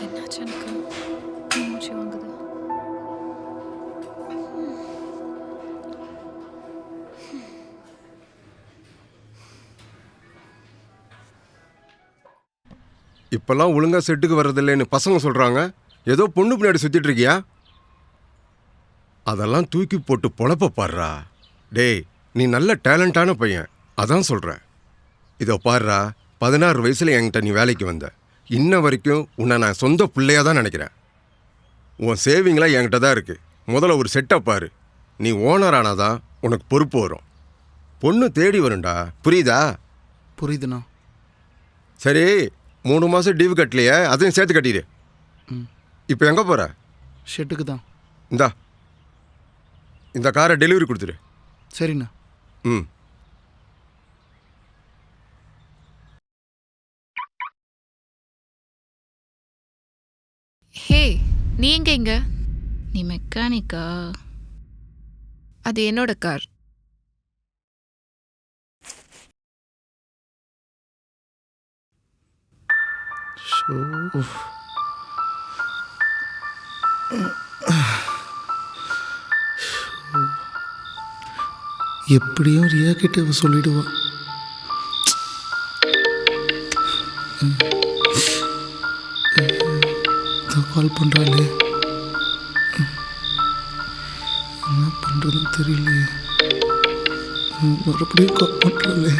என்னாச்சு எனக்கு? மூச்சு வாங்குது. இப்பெல்லாம் ஒழுங்கா செட்டுக்கு வர்றதில்லைன்னு பசங்க சொல்றாங்க. ஏதோ பொண்ணு பின்னாடி சுத்திட்டு இருக்கியா? அதெல்லாம் தூக்கி போட்டு பொழப்ப பாடுறா. டேய், நீ நல்ல டேலண்டான பையன், அதான் சொல்றேன். இதோ பாடுறா, 16 வயசுல என்கிட்ட நீ வேலைக்கு வந்த. இன்ன வரைக்கும் உன்னை நான் சொந்த பிள்ளையா தான் நினைக்கிறேன். உன் சேவிங்லாம் என்கிட்ட தான் இருக்கு. முதல்ல ஒரு செட்டப் பாரு. நீ ஓனர் ஆனாதான் உனக்கு பொறுப்பு வரும். பொண்ணு தேடி வரும்டா, புரியுதா? புரியுதுண்ணா. சரி, 3 மாதம் டியூ கட்டலையே, அதையும் சேர்த்து கட்டிடு. இப்போ எங்கே போகிற? ஷெட்டுக்கு தான். இந்த காரை டெலிவரி கொடுத்துரு. சரிண்ணா. ம். ஹே, நீ எங்க இங்க? நீ மெக்கானிக்கா? அது என்னோட கார். எப்படியும் ரியா கிட்ட இவ சொல்லிடுவா. கால் பண்றாளே, என்ன பண்றதுன்னு தெரியலையே. மறுபடியும் கால் பண்றாளே.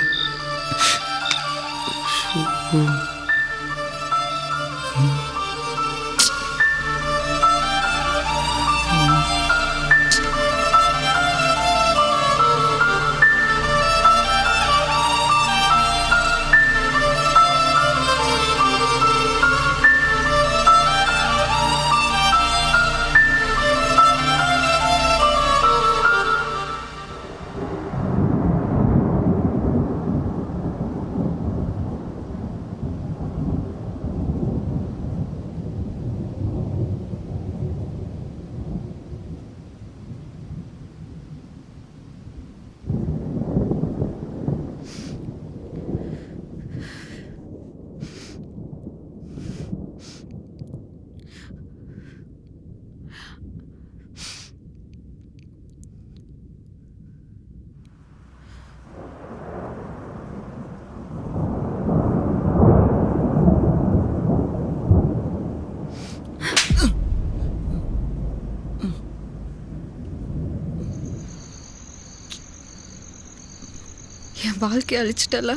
வாழ்க்கையை அழிச்சிட்டல.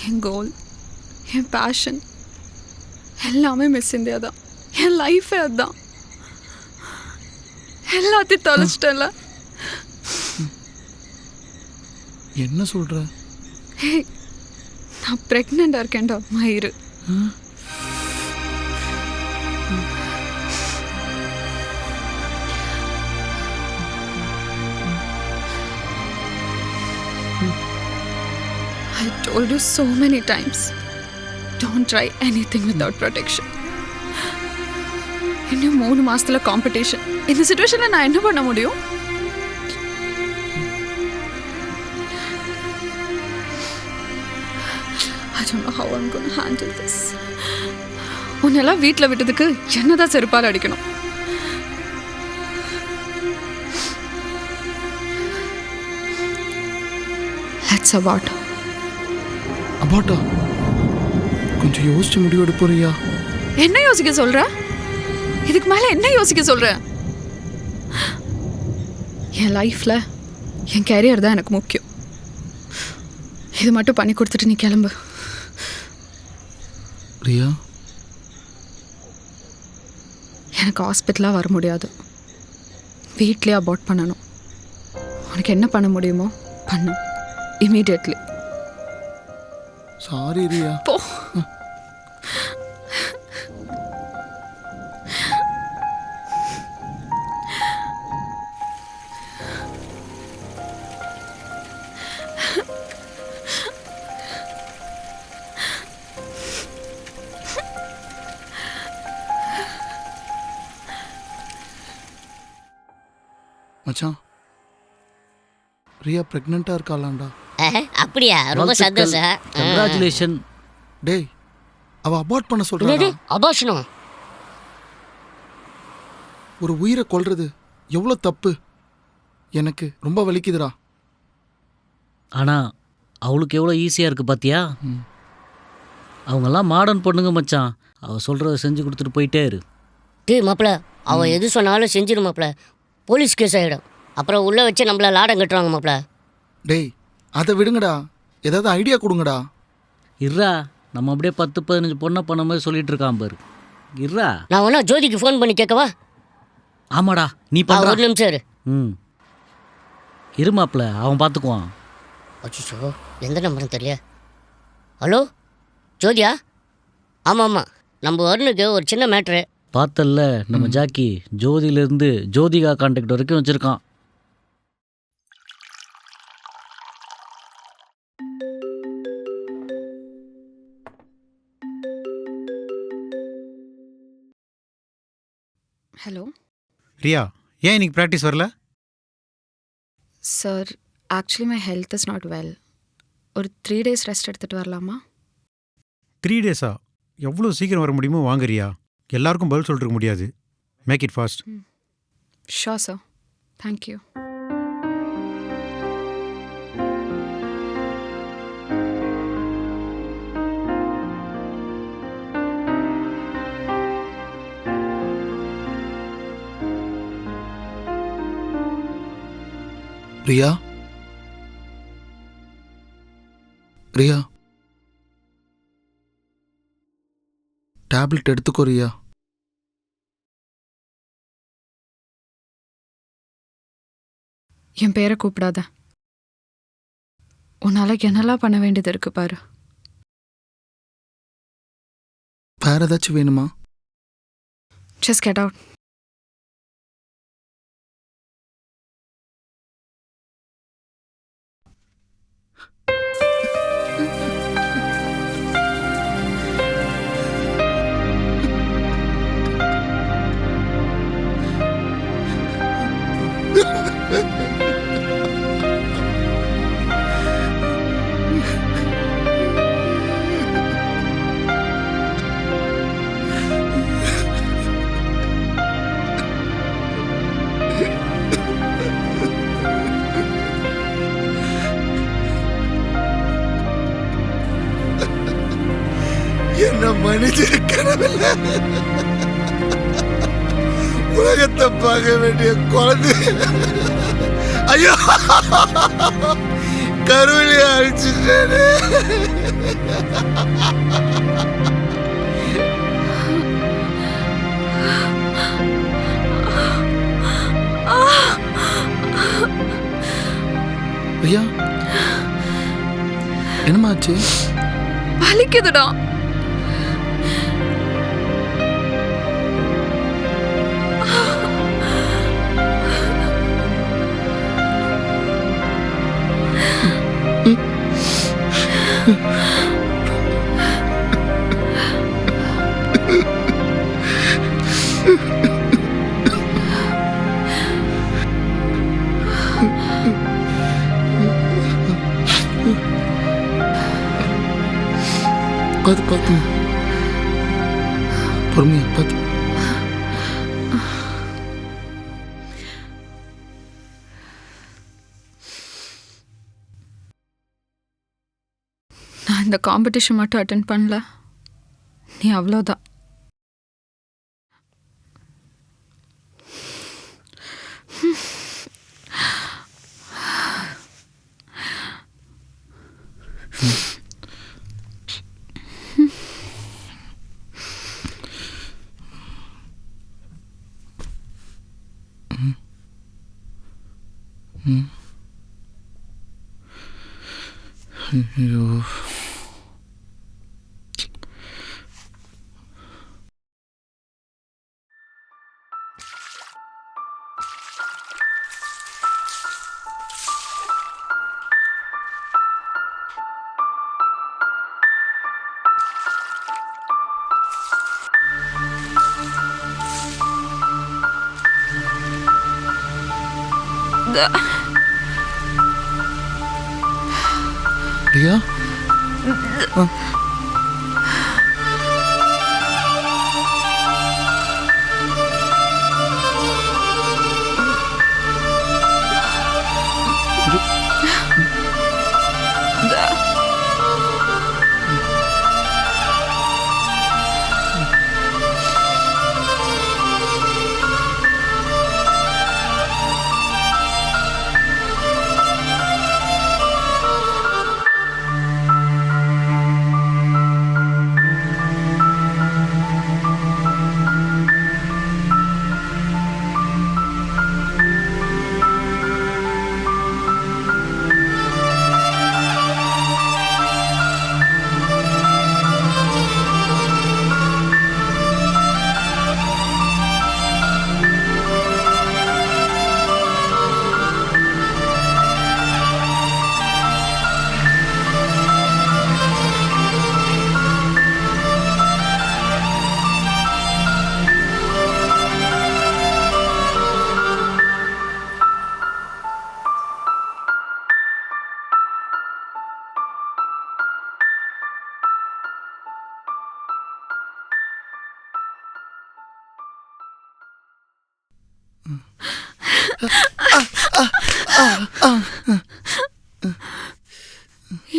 என் கோல், என் பேஷன் எல்லாமே மிஸ் இந்தியா தான். என் லைஃபே அதுதான். எல்லாத்தையும் தொலைச்சிட்டல. என்ன சொல்கிற? ஹே, நான் ப்ரெக்னெண்ட்டாக இருக்கேன்டா மயிறு. I told you so many times, don't try anything without protection. இன்னும் 3 மாசத்துல காம்படிஷன். இந்த சிச்சுவேஷனில் நான் என்ன பண்ண முடியும்? I don't know how I'm going to handle this. உன்னெல்லாம் வீட்டில் விட்டதுக்கு என்னதான் செருப்பால் அடிக்கணும். Let's abort. அபாட்டா? கொஞ்சம் யோசிச்சு முடிவு எடுப்போறியா? என்ன யோசிக்க சொல்ற? இதுக்கு மேல என்ன யோசிக்க சொல்ற? என் லைஃப்ல என் கேரியர் தான் எனக்கு முக்கியம். இது மட்டும் பண்ணி கொடுத்துட்டு நீ கிளம்பு. ரியா, எனக்கு ஹாஸ்பிட்டலாக வர முடியாது. வீட்லேயே அபார்ட் பண்ணணும். உனக்கு என்ன பண்ண முடியுமோ பண்ணு இமீடியட்லி. சாரி ரியா. போ. மச்சான், ரியா ப்ரெக்னெண்ட்டாக இருக்காளாண்டா. அப்படியா? ரொம்ப சந்தோஷம். கங்க்ராச்சுலேஷன். டேய், அவள் அபார்ட் பண்ண சொல்கிறாடா. அபார்ஷனும் ஒரு உயிரை கொல்றது எவ்வளோ தப்பு. எனக்கு ரொம்ப வலிக்குதுடா. ஆனால் அவளுக்கு எவ்வளோ ஈஸியாக இருக்குது பார்த்தியா? அவங்கெல்லாம் மாடர்ன் பொண்ணுங்க மச்சான். அவள் சொல்கிறத செஞ்சு கொடுத்துட்டு போயிட்டே இரு. டேய் மாப்பிள்ள, அவள் எது சொன்னாலும் செஞ்சிடும் மாப்பிள்ள. போலீஸ் கேஸ் ஆகிடும். அப்புறம் உள்ளே வச்சு நம்மள லாடம் கட்டுறாங்க மாப்பிள்ள. டேய், அதை விடுங்கடா. ஏதாவது ஐடியா கொடுங்கடா. இர்ரா, நம்ம அப்படியே 10-15 பொண்ணை பண்ண மாதிரி சொல்லிட்டு இருக்கான் பாரு. இர்ரா, நான் வேணா ஜோதிக்கு ஃபோன் பண்ணி கேட்கவா? ஆமாடா, நீ பண்ண. ஒரு நிமிஷம் இரு. இரு மாப்பிள்ள, அவன் பார்த்துக்குவான். அச்சோ, எந்த நம்பரும் தெரியல. ஹலோ ஜோதியா? ஆமாம் ஆமாம், நம்ம வருணுக்கு ஒரு சின்ன மேட்ரு. பார்த்தல்ல, நம்ம ஜாக்கி ஜோதியிலேருந்து ஜோதிகா கான்டாக்ட் வரைக்கும் வச்சுருக்கான். ஹலோ ரியா, ஏன் இன்னைக்கு ப்ராக்டிஸ் வரல? Sir, actually my health is not well. ஒரு 3 days ரெஸ்ட் எடுத்துகிட்டு வரலாமா? 3 days-ஆ? எவ்வளோ சீக்கிரம் வர முடியுமோ வாங்க ரியா. எல்லாருக்கும் பதில் சொல்லிட்டு இருக்க முடியாது. Make it fast. Sure sir, thank you. Riya, Riya, tablet எடுத்துக்கோ ரியா. என் பேரை கூப்பிடாத. உன்னால் என்னெல்லாம் பண்ண வேண்டியது இருக்கு பாரு. வேற ஏதாச்சும் வேணுமா? Just get out. என்ன மன்னிச்சிருக்கவில்ல. உலகத்தை பார்க்க வேண்டிய குழந்தை ஐயோ கருவிலே அழிச்சிட்டேனே. ஐயா என்னமாச்சு? வலிக்குதுடா. பார்த்து பார்த்து பொறுமையா பார்த்து. நான் இந்த காம்படிஷன் மட்டும் அட்டென்ட் பண்ணல, நீ அவ்வளோதான். ஐயோ ஐயா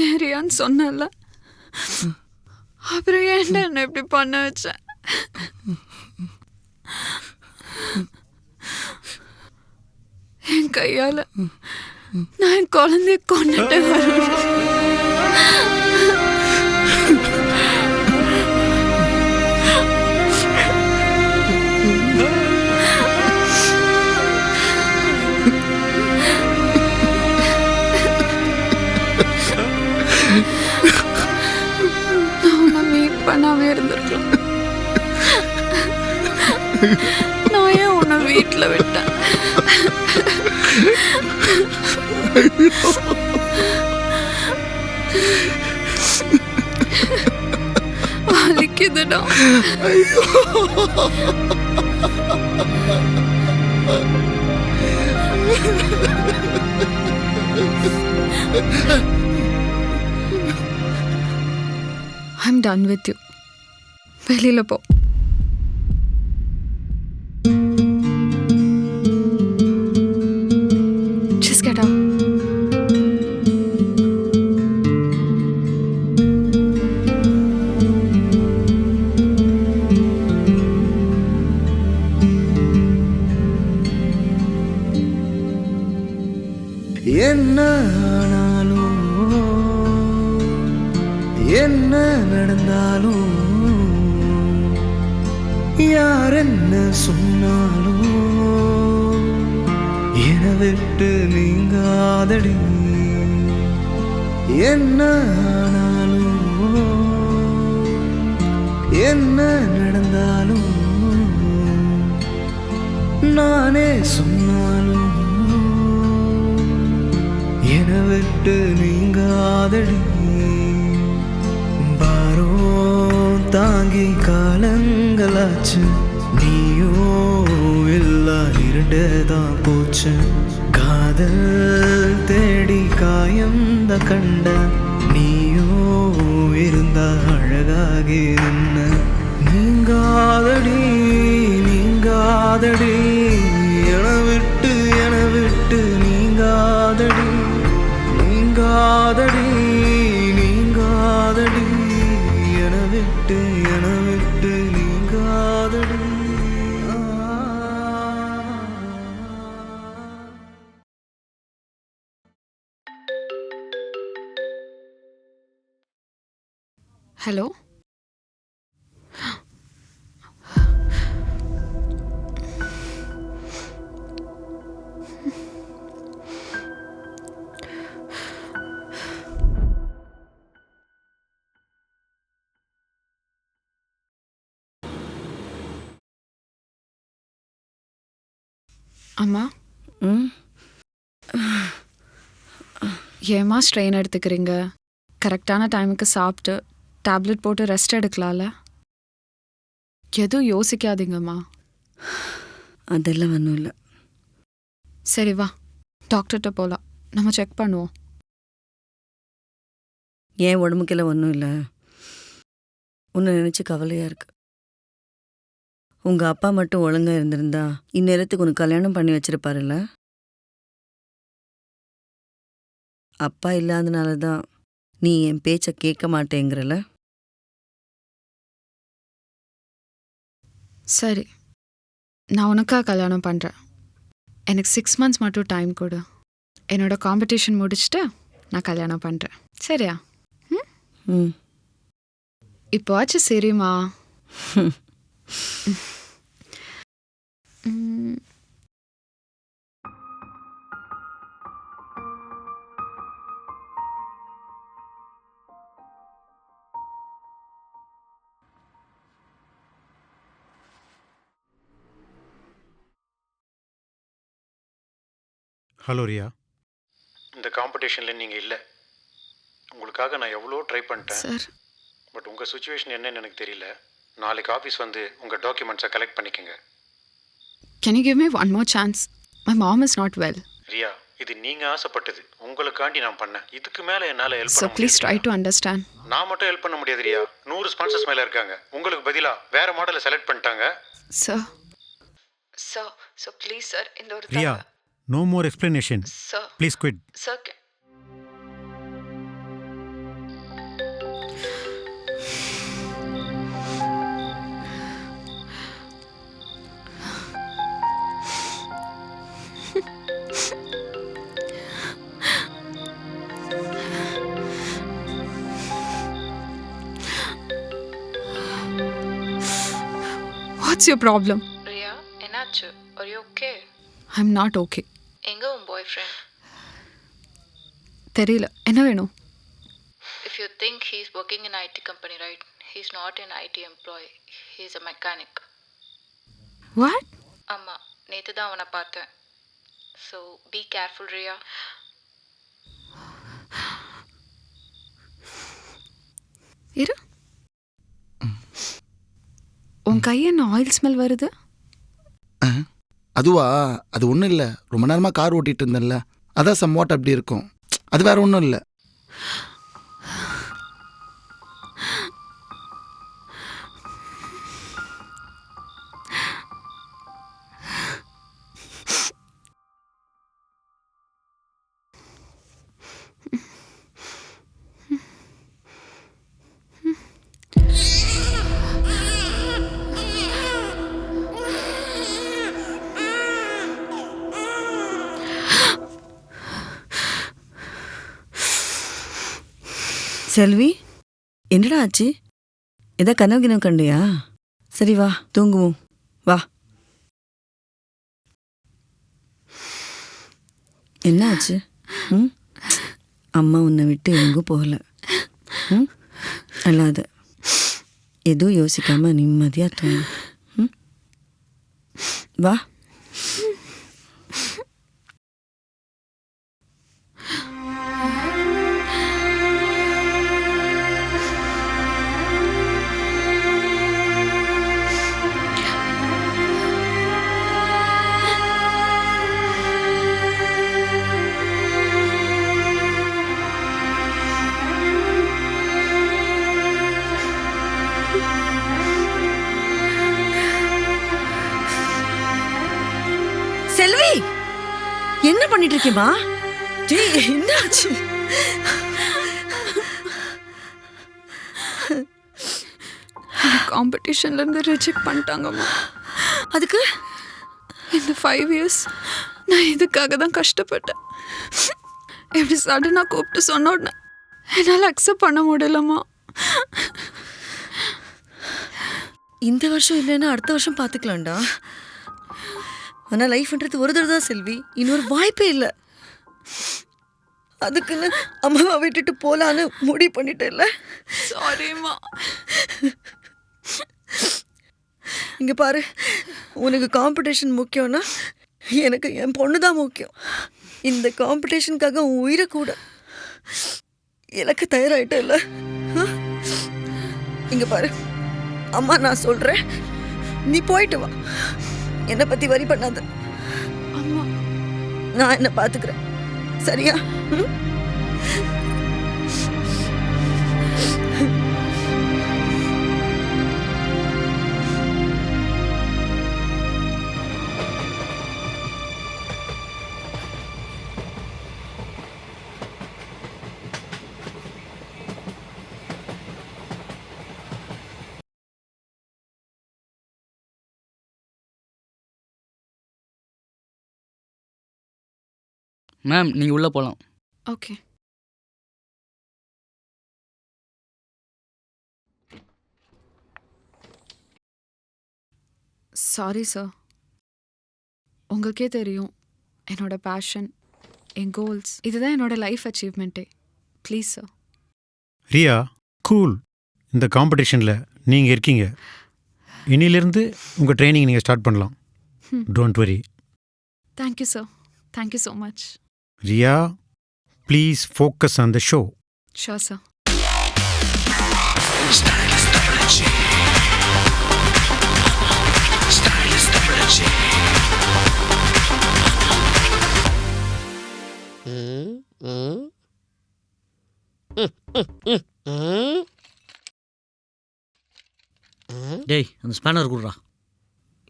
ஏரியான்னு சொன்னல, அப்புறம் ஏன்டா என்ன இப்படி பண்ண வச்ச? என் கையால நான் என் குழந்தைய கொண்டுட்டு பண்ணாம இருந்திருக்கலாம். நான் ஏன் உன்னை வீட்டுல விட்டேன்? வலிக்குதுடா. I'm done with you. வெளியில போ. Just get out. என்ன ஆனாலும் என்ன நடந்தாலும் யார் என்ன சொன்னாலும் என விட்டு நீங்காதடி. என்ன ஆனாலும் என்ன நடந்தாலும் நானே சொன்னாலும் என விட்டு நீங்காதடி. பாரோ தாங்கி காலங்களாச்சு, நீயோ இல்லா இருண்டதான் போச்சு. காதல் தேடி காயந்த கண்ட, நீயோ இருந்தா அழகாகி நின்ன. நீங்காதடி நீங்காதடி, என விட்டு நீங்காதடி. நீங்காதடி நீங்காதடி, என விட்டு நீங்காதடி. ஹலோ, அம்மா. ஏம்மா ஸ்ட்ரெயின் எடுத்துக்கிறீங்க? கரெக்டான டைமுக்கு சாப்பிட்டு டேப்லெட் போட்டு ரெஸ்ட் எடுக்கலாம்ல? எதுவும் யோசிக்காதீங்கம்மா. அதெல்லாம் ஒன்றும் இல்லை. சரி வா, டாக்டர்கிட்ட போகலாம், நம்ம செக் பண்ணுவோம். ஏன் உடம்புக்கெல்லாம் ஒன்றும் இல்லை. உன்னை நினச்சி கவலையாக இருக்கு. உங்கள் அப்பா மட்டும் ஒழுங்காக இருந்திருந்தா இந்நேரத்துக்கு உனக்கு கல்யாணம் பண்ணி வச்சிருப்பாருல்ல. அப்பா இல்லாதனால தான் நீ என் பேச்சை கேட்க மாட்டேங்கிறல. சரி, நான் உனக்காக கல்யாணம் பண்ணுறேன். எனக்கு 6 months மட்டும் டைம் கொடு. என்னோட காம்படிஷன் முடிச்சுட்டு நான் கல்யாணம் பண்ணுறேன். சரியா? ம். இப்போவாச்சும் சரிம்மா. ஹலோ ரியா, இந்த காம்படிஷனில் நீங்கள் இல்லை. உங்களுக்காக நான் எவ்வளோ ட்ரை பண்ணிட்டேன் சார். பட் உங்கள் சுச்சுவேஷன் என்னன்னு எனக்கு தெரியல. நாளைக்கு ஆஃபீஸ் வந்து உங்கள் டாக்குமெண்ட்ஸை கலெக்ட் பண்ணிக்கோங்க. Can you give me one more chance? My mom is not well. Riya, இது நீங்கள் ஆசைப்பட்டது, உங்களுக்காண்டி நான் பண்ணேன். இதுக்கு மேலே என்னால் ஹெல்ப் ஸோ பண்ண ப்ளீஸ் ட்ரை முடியாது. To understand. நான் மட்டும் ஹெல்ப் பண்ண முடியாது ரியா. 100 ஸ்பான்சர்ஸ் மேலே இருக்காங்க. உங்களுக்கு பதிலாக வேறு மாடலை செலக்ட் பண்ணிட்டாங்க. சார் ஸோ ப்ளீஸ் சார், இந்த ஒரு Riya, no more explanation. Sir. Please quit. Sir. What's your problem? Riya, enachu? Are you okay? I'm not okay. எங்க உன் பாய்ஃப்ரெண்ட்? தெரியல, என்ன வேணும்? If you think he's working in IT company, right? He's not an IT employee. He's a mechanic. What? ஆமா, நேத்து தான் அவனை பார்த்தேன். So be careful, Riya. இரு, உன் கை என்ன ஆயில் ஸ்மெல் வருது? அதுவா, அது ஒன்றும் இல்லை. ரொம்ப நேரமாக கார் ஓட்டிகிட்டு இருந்தேன்ல, அதான் சம்வாட் அப்படி இருக்கும். அது வேற ஒன்றும் இல்லை. செல்வி, என்னடா ஆச்சு? ஏதா கனவு கிணவு கண்டியா? சரி வா தூங்குவோம், வா. என்ன ஆச்சு? ம், அம்மா உன்னை விட்டு எங்கும் போகல. ம், அல்லாத எதுவும் யோசிக்காம நிம்மதியாக தூங்கு. ம், வா. செல்வி, என்ன பண்ணிட்டு இருக்கேமா? என்ன ஆச்சு? காம்படிஷன்ல இருந்து ரிஜெக்ட் பண்ணிட்டாங்கம்மா. அதுக்கு இந்த 5 இயர்ஸ் நான் இதுக்காக தான் கஷ்டப்பட்டேன். எப்படி சடனாக கூப்பிட்டு சொன்ன உடனே என்னால் அக்செப்ட் பண்ண முடியலம்மா. இந்த வருஷம் இல்லைன்னா அடுத்த வருஷம் பார்த்துக்கலாம்டா. ஆனால் லைஃப்ன்றது ஒரு தடவை தான் செல்வி, இன்னொரு வாய்ப்பே இல்லை. அதுக்குன்னு அம்மாவை விட்டுட்டு போகலான்னு முடிவு பண்ணிட்டேன்ல. சாரிம்மா. இங்கே பாரு, உனக்கு காம்படிஷன் முக்கியம்னா எனக்கு என் பொண்ணு தான் முக்கியம். இந்த காம்படிஷனுக்காக உன் உயிரை கூட எனக்கு தயாராகிட்டே இல்லை. இங்கே பாரு அம்மா, நான் சொல்கிறேன், நீ போயிட்டு வா. என்னை பற்றி வரி பண்ணாத. அம்மா, நான் என்ன பார்த்துக்கிறேன், சரியா? மேம், நீங்கள் உள்ளே போகலாம். ஓகே. Sorry sir. உங்களுக்கே தெரியும் என்னோட பேஷன், என் கோல்ஸ், இதுதான் என்னோட லைஃப் அச்சீவ்மெண்ட்டே. Please sir. ரியா, கூல். இந்த காம்படிஷனில் நீங்கள் இருக்கீங்க. இன்னிலிருந்து உங்கள் ட்ரைனிங் நீங்கள் ஸ்டார்ட் பண்ணலாம். Don't worry. Thank you sir. Thank you so much. Riya, please focus on the show. Sure sir. டேய், அந்த ஸ்பேனர் கொடுறா.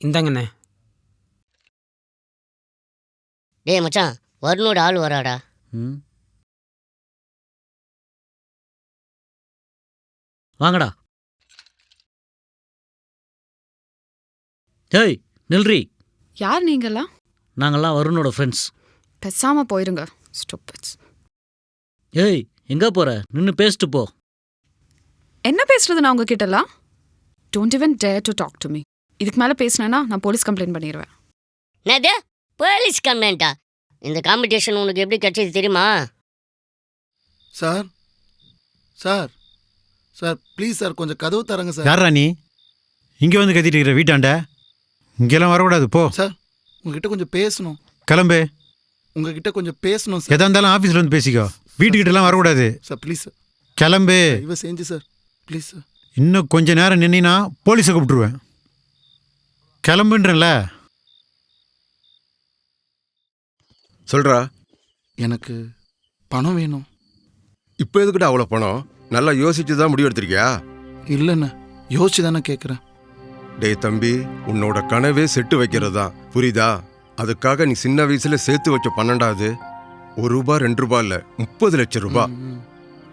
இந்தாங்கண்ணே. டேய் மச்சான், வருணோட ஆள் வராடா. வாங்கடா. டேய் நில்றி. யார் நீங்களாம்? நாங்கள்லாம் வருணோட ஃப்ரெண்ட்ஸ். பேசாமல் போயிருங்க. ஸ்டூபிட்ஸ். ஏய், எங்கே போகிற? நின்று பேசிட்டு போ. என்ன பேசுறது நான் உங்ககிட்டலாம்? Don't even dare to talk to me. இதுக்கு மேலே பேசினேன்னா நான் போலீஸ் கம்ப்ளைண்ட் பண்ணிடுவேன். என்னது போலீஸ் கம்ப்ளைண்ட்டா? இந்த காம்படிஷன் உனக்கு எப்படி கிடைச்சது தெரியுமா? Sir, sir, sir please sir, கொஞ்சம் கதவு தரங்க சார். யாரா நீ இங்கே வந்து கத்திட்டு இருக்கிற? வீட்டாண்ட இங்கெல்லாம் வரக்கூடாது, போ. சார், உங்ககிட்ட கொஞ்சம் பேசணும். கிளம்பு. உங்ககிட்ட கொஞ்சம் பேசணும் சார். எதா இருந்தாலும் ஆஃபீஸில் வந்து பேசிக்கோ. வீட்டுக்கிட்டலாம் வரக்கூடாது. சார் ப்ளீஸ் சார், கிளம்பு. இவ செஞ்சு சார், ப்ளீஸ் சார். இன்னும் கொஞ்ச நேரம் நின்னா போலீஸை கூப்பிட்டுருவேன். கிளம்புன்றல. சொல்கிறா. எனக்கு பணம் வேணும். இப்போ எதுக்கிட்ட அவ்வளோ பணம்? நல்லா யோசிச்சு தான் முடிவு எடுத்திருக்கியா? இல்லைண்ணே, யோசிச்சு தானே கேட்குறேன். டேய் தம்பி, உன்னோட கனவே செட்டு வைக்கிறது தான், புரியுதா? அதுக்காக நீ சின்ன வயசுல சேர்த்து வச்ச 12வது ₹1 ₹2 இல்லை, 30 லட்சம் ரூபாய்.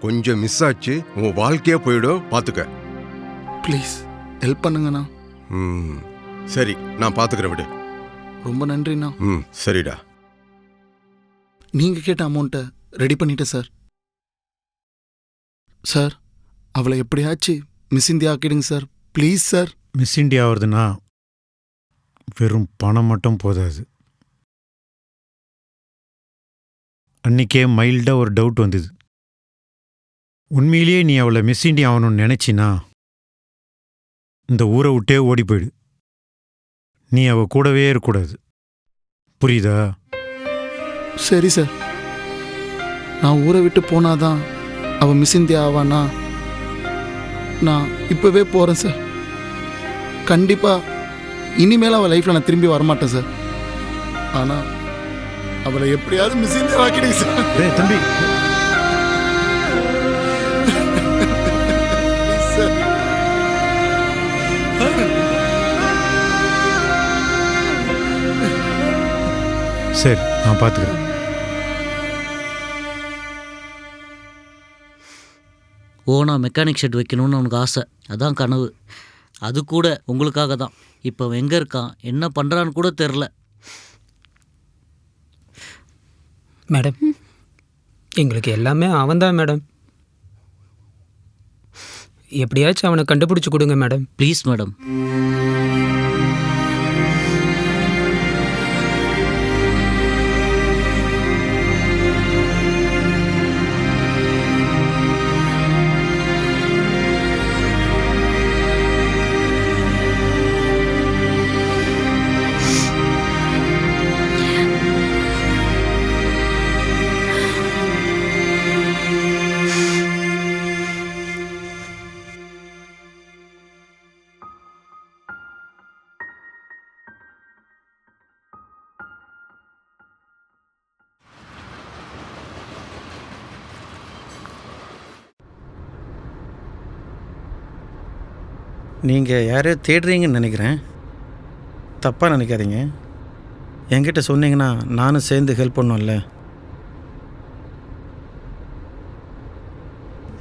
கொஞ்சம் மிஸ் ஆச்சு, உன் வாழ்க்கையே போயிடும், பார்த்துக்க. ப்ளீஸ் ஹெல்ப் பண்ணுங்கண்ணா. சரி, நான் பார்த்துக்கிறேன், விடு. ரொம்ப நன்றிண்ணா. சரிடா. நீங்கள் கேட்ட அமௌண்ட்டை ரெடி பண்ணிட்டேன் சார். சார் அவளை எப்படியாச்சும் மிஸ் இந்தியா ஆக்கிடுங்க sir, please sir. Miss India ஆகுதுன்னா வெறும் பணம் மட்டும் போதாது. அன்றைக்கே மைல்டாக ஒரு டவுட் வந்தது. உண்மையிலேயே நீ அவளை மிஸ் இந்தியா ஆகணும்னு நினச்சினா இந்த ஊரை விட்டே ஓடி போயிடு. நீ அவள் கூடவே இருக்கக்கூடாது. புரியுதா? சரி சார், நான் ஊரை விட்டு போனாதான் அவள் மிஸ் இந்தியா ஆவானா? நான் இப்போவே போகிறேன் சார். கண்டிப்பாக இனிமேல் அவள் லைஃப்பில் நான் திரும்பி வரமாட்டேன் சார். ஆனால் அவளை எப்படியாவது மிஸ் இந்தியா ஆக்கிடுங்க சார். தம்பி சரி, நான் பார்த்துக்கிறேன். ஓனா மெக்கானிக் ஷெட் வைக்கணும்னு அவனுக்கு ஆசை. அதான் கனவு. அது கூட உங்களுக்காக தான். இப்போ அவன் எங்கே இருக்கான், என்ன பண்ணுறான்னு கூட தெரில. மேடம், எங்களுக்கு எல்லாமே அவன்தான் மேடம். எப்படியாச்சும் அவனை கண்டுபிடிச்சி கொடுங்க மேடம். Please madam. நீங்கள் யாரையோ தேடுறீங்கன்னு நினைக்கிறேன். தப்பாக நினைக்காதீங்க. என்கிட்ட சொன்னீங்கன்னா நானும் சேர்ந்து ஹெல்ப் பண்ணும்ல.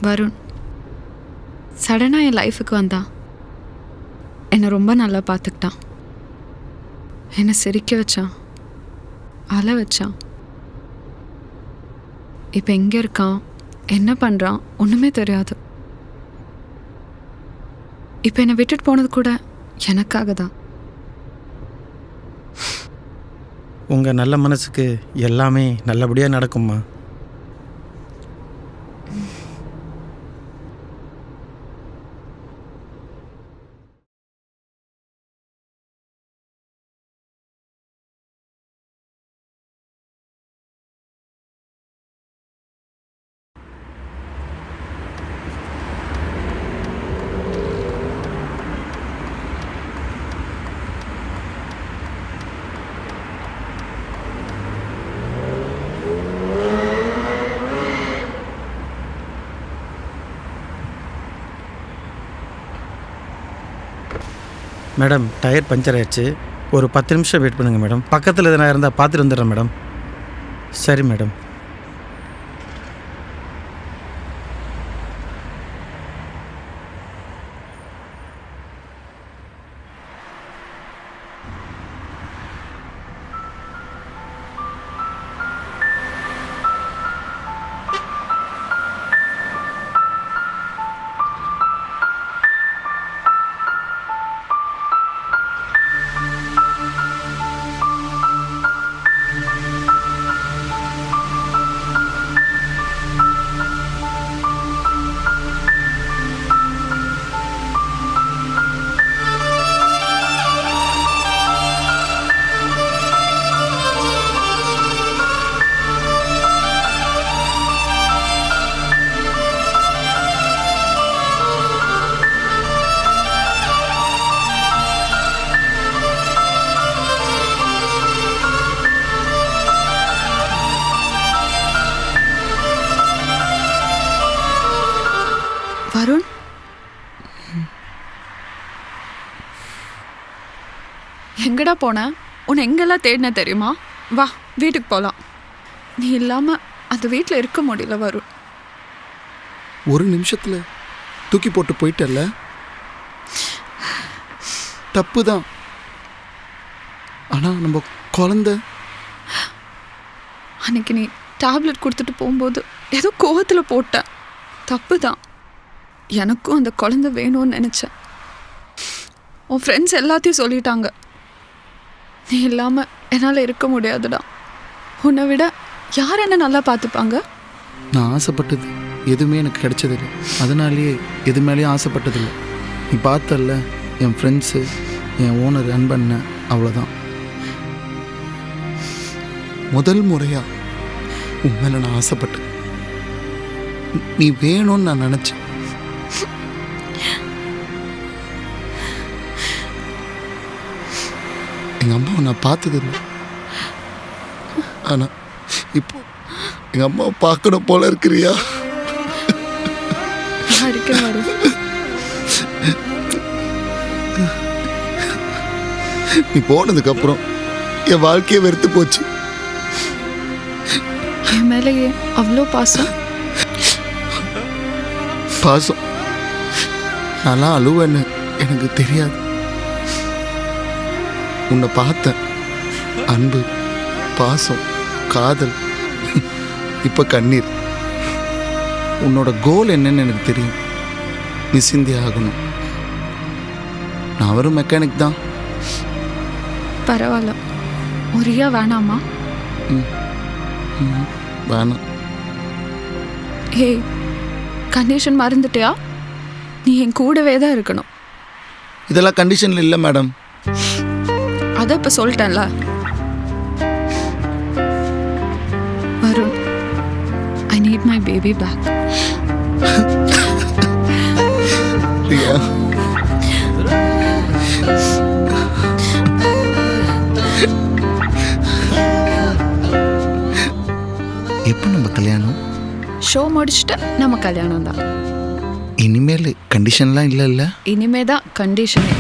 வருண் சடனாக என் லைஃபுக்கு வந்தான். என்னை ரொம்ப நல்லா பார்த்துக்கிட்டான். என்னை சிரிக்க வச்சான், அழ வச்சான். இப்போ எங்கே இருக்கான், என்ன பண்ணுறான் ஒன்றுமே தெரியாது. இப்போ என்னை விட்டுட்டு போனது கூட எனக்காக தான். உங்கள் நல்ல மனசுக்கு எல்லாமே நல்லபடியாக நடக்கும்மா. மேடம், டயர் பஞ்சர் ஆயிடுச்சு. ஒரு 10 நிமிஷம் வெயிட் பண்ணுங்கள் மேடம். பக்கத்தில் எதனா இருந்தால் பார்த்துட்டு வந்துடுறேன் மேடம். சரி மேடம். வருண், எங்கடா போன? உன்னை எங்கெல்லாம் தேடின தெரியுமா? வா வீட்டுக்கு போகலாம். நீ இல்லாமல் அந்த வீட்டில் இருக்க முடியல வருண். ஒரு நிமிஷத்தில் தூக்கி போட்டு போயிட்டல்ல. தப்பு தான். ஆனால் நம்ம குழந்தை அன்னைக்கு நீ டேப்லெட் கொடுத்துட்டு போகும்போது ஏதோ கோவத்தில் போட்ட. தப்பு தான். எனக்கும் அந்த குழந்தை வேணும்னு நினச்சேன். உன் ஃப்ரெண்ட்ஸ் எல்லாத்தையும் சொல்லிட்டாங்க. நீ இல்லாமல் என்னால் இருக்க முடியாதுடா. உன்னை விட யார் என்ன நல்லா பார்த்துப்பாங்க? நான் ஆசைப்பட்டது எதுவுமே எனக்கு கிடைச்சதில்லை. அதனாலேயே எது மேலேயும் ஆசைப்பட்டதில்லை. நீ பார்த்தல்ல, என் ஃப்ரெண்ட்ஸு, என் ஓனர் அன்பண்ண, அவ்வளோதான். முதல் முறையாக உன் மேலே நான் ஆசைப்பட்டேன். நீ வேணும்னு நான் நினச்சேன். எங்கள் அம்மாவை நான் பார்த்ததில்லை. ஆனால் இப்போ எங்கள் அம்மாவை பார்க்கணும் போல இருக்கிறியா? நீ போனதுக்கப்புறம் என் வாழ்க்கையை வெறுத்து போச்சு. என் மேலேயே அவ்வளோ பாசம். நான்லாம் அழுவேன்னு எனக்கு தெரியாது. உன்னை பார்த்தேன். அன்பு, பாசம், காதல், இப்போ கண்ணீர். உன்னோட கோல் என்னன்னு எனக்கு தெரியும். நிசிந்தி ஆகணும். நான் வெறும் மெக்கானிக் தான். பரவாயில்ல, ஒரியா வேணாமா? வேணாம். ஏய், கண்டிஷன் மறந்துட்டியா? நீ என் கூடவே தான் இருக்கணும். இதெல்லாம் கண்டிஷனில் இல்லை மேடம். அதை இப்போ சொல்லிட்டேன்ல. Varun, I need my baby back. Riya, எப்போ நம்ம கல்யாணம்? ஷோ முடிச்சுட்டு நம்ம கல்யாணம் தான். இனிமேல் கண்டிஷன்லாம் இல்லை. இனிமே தான் கண்டிஷனே.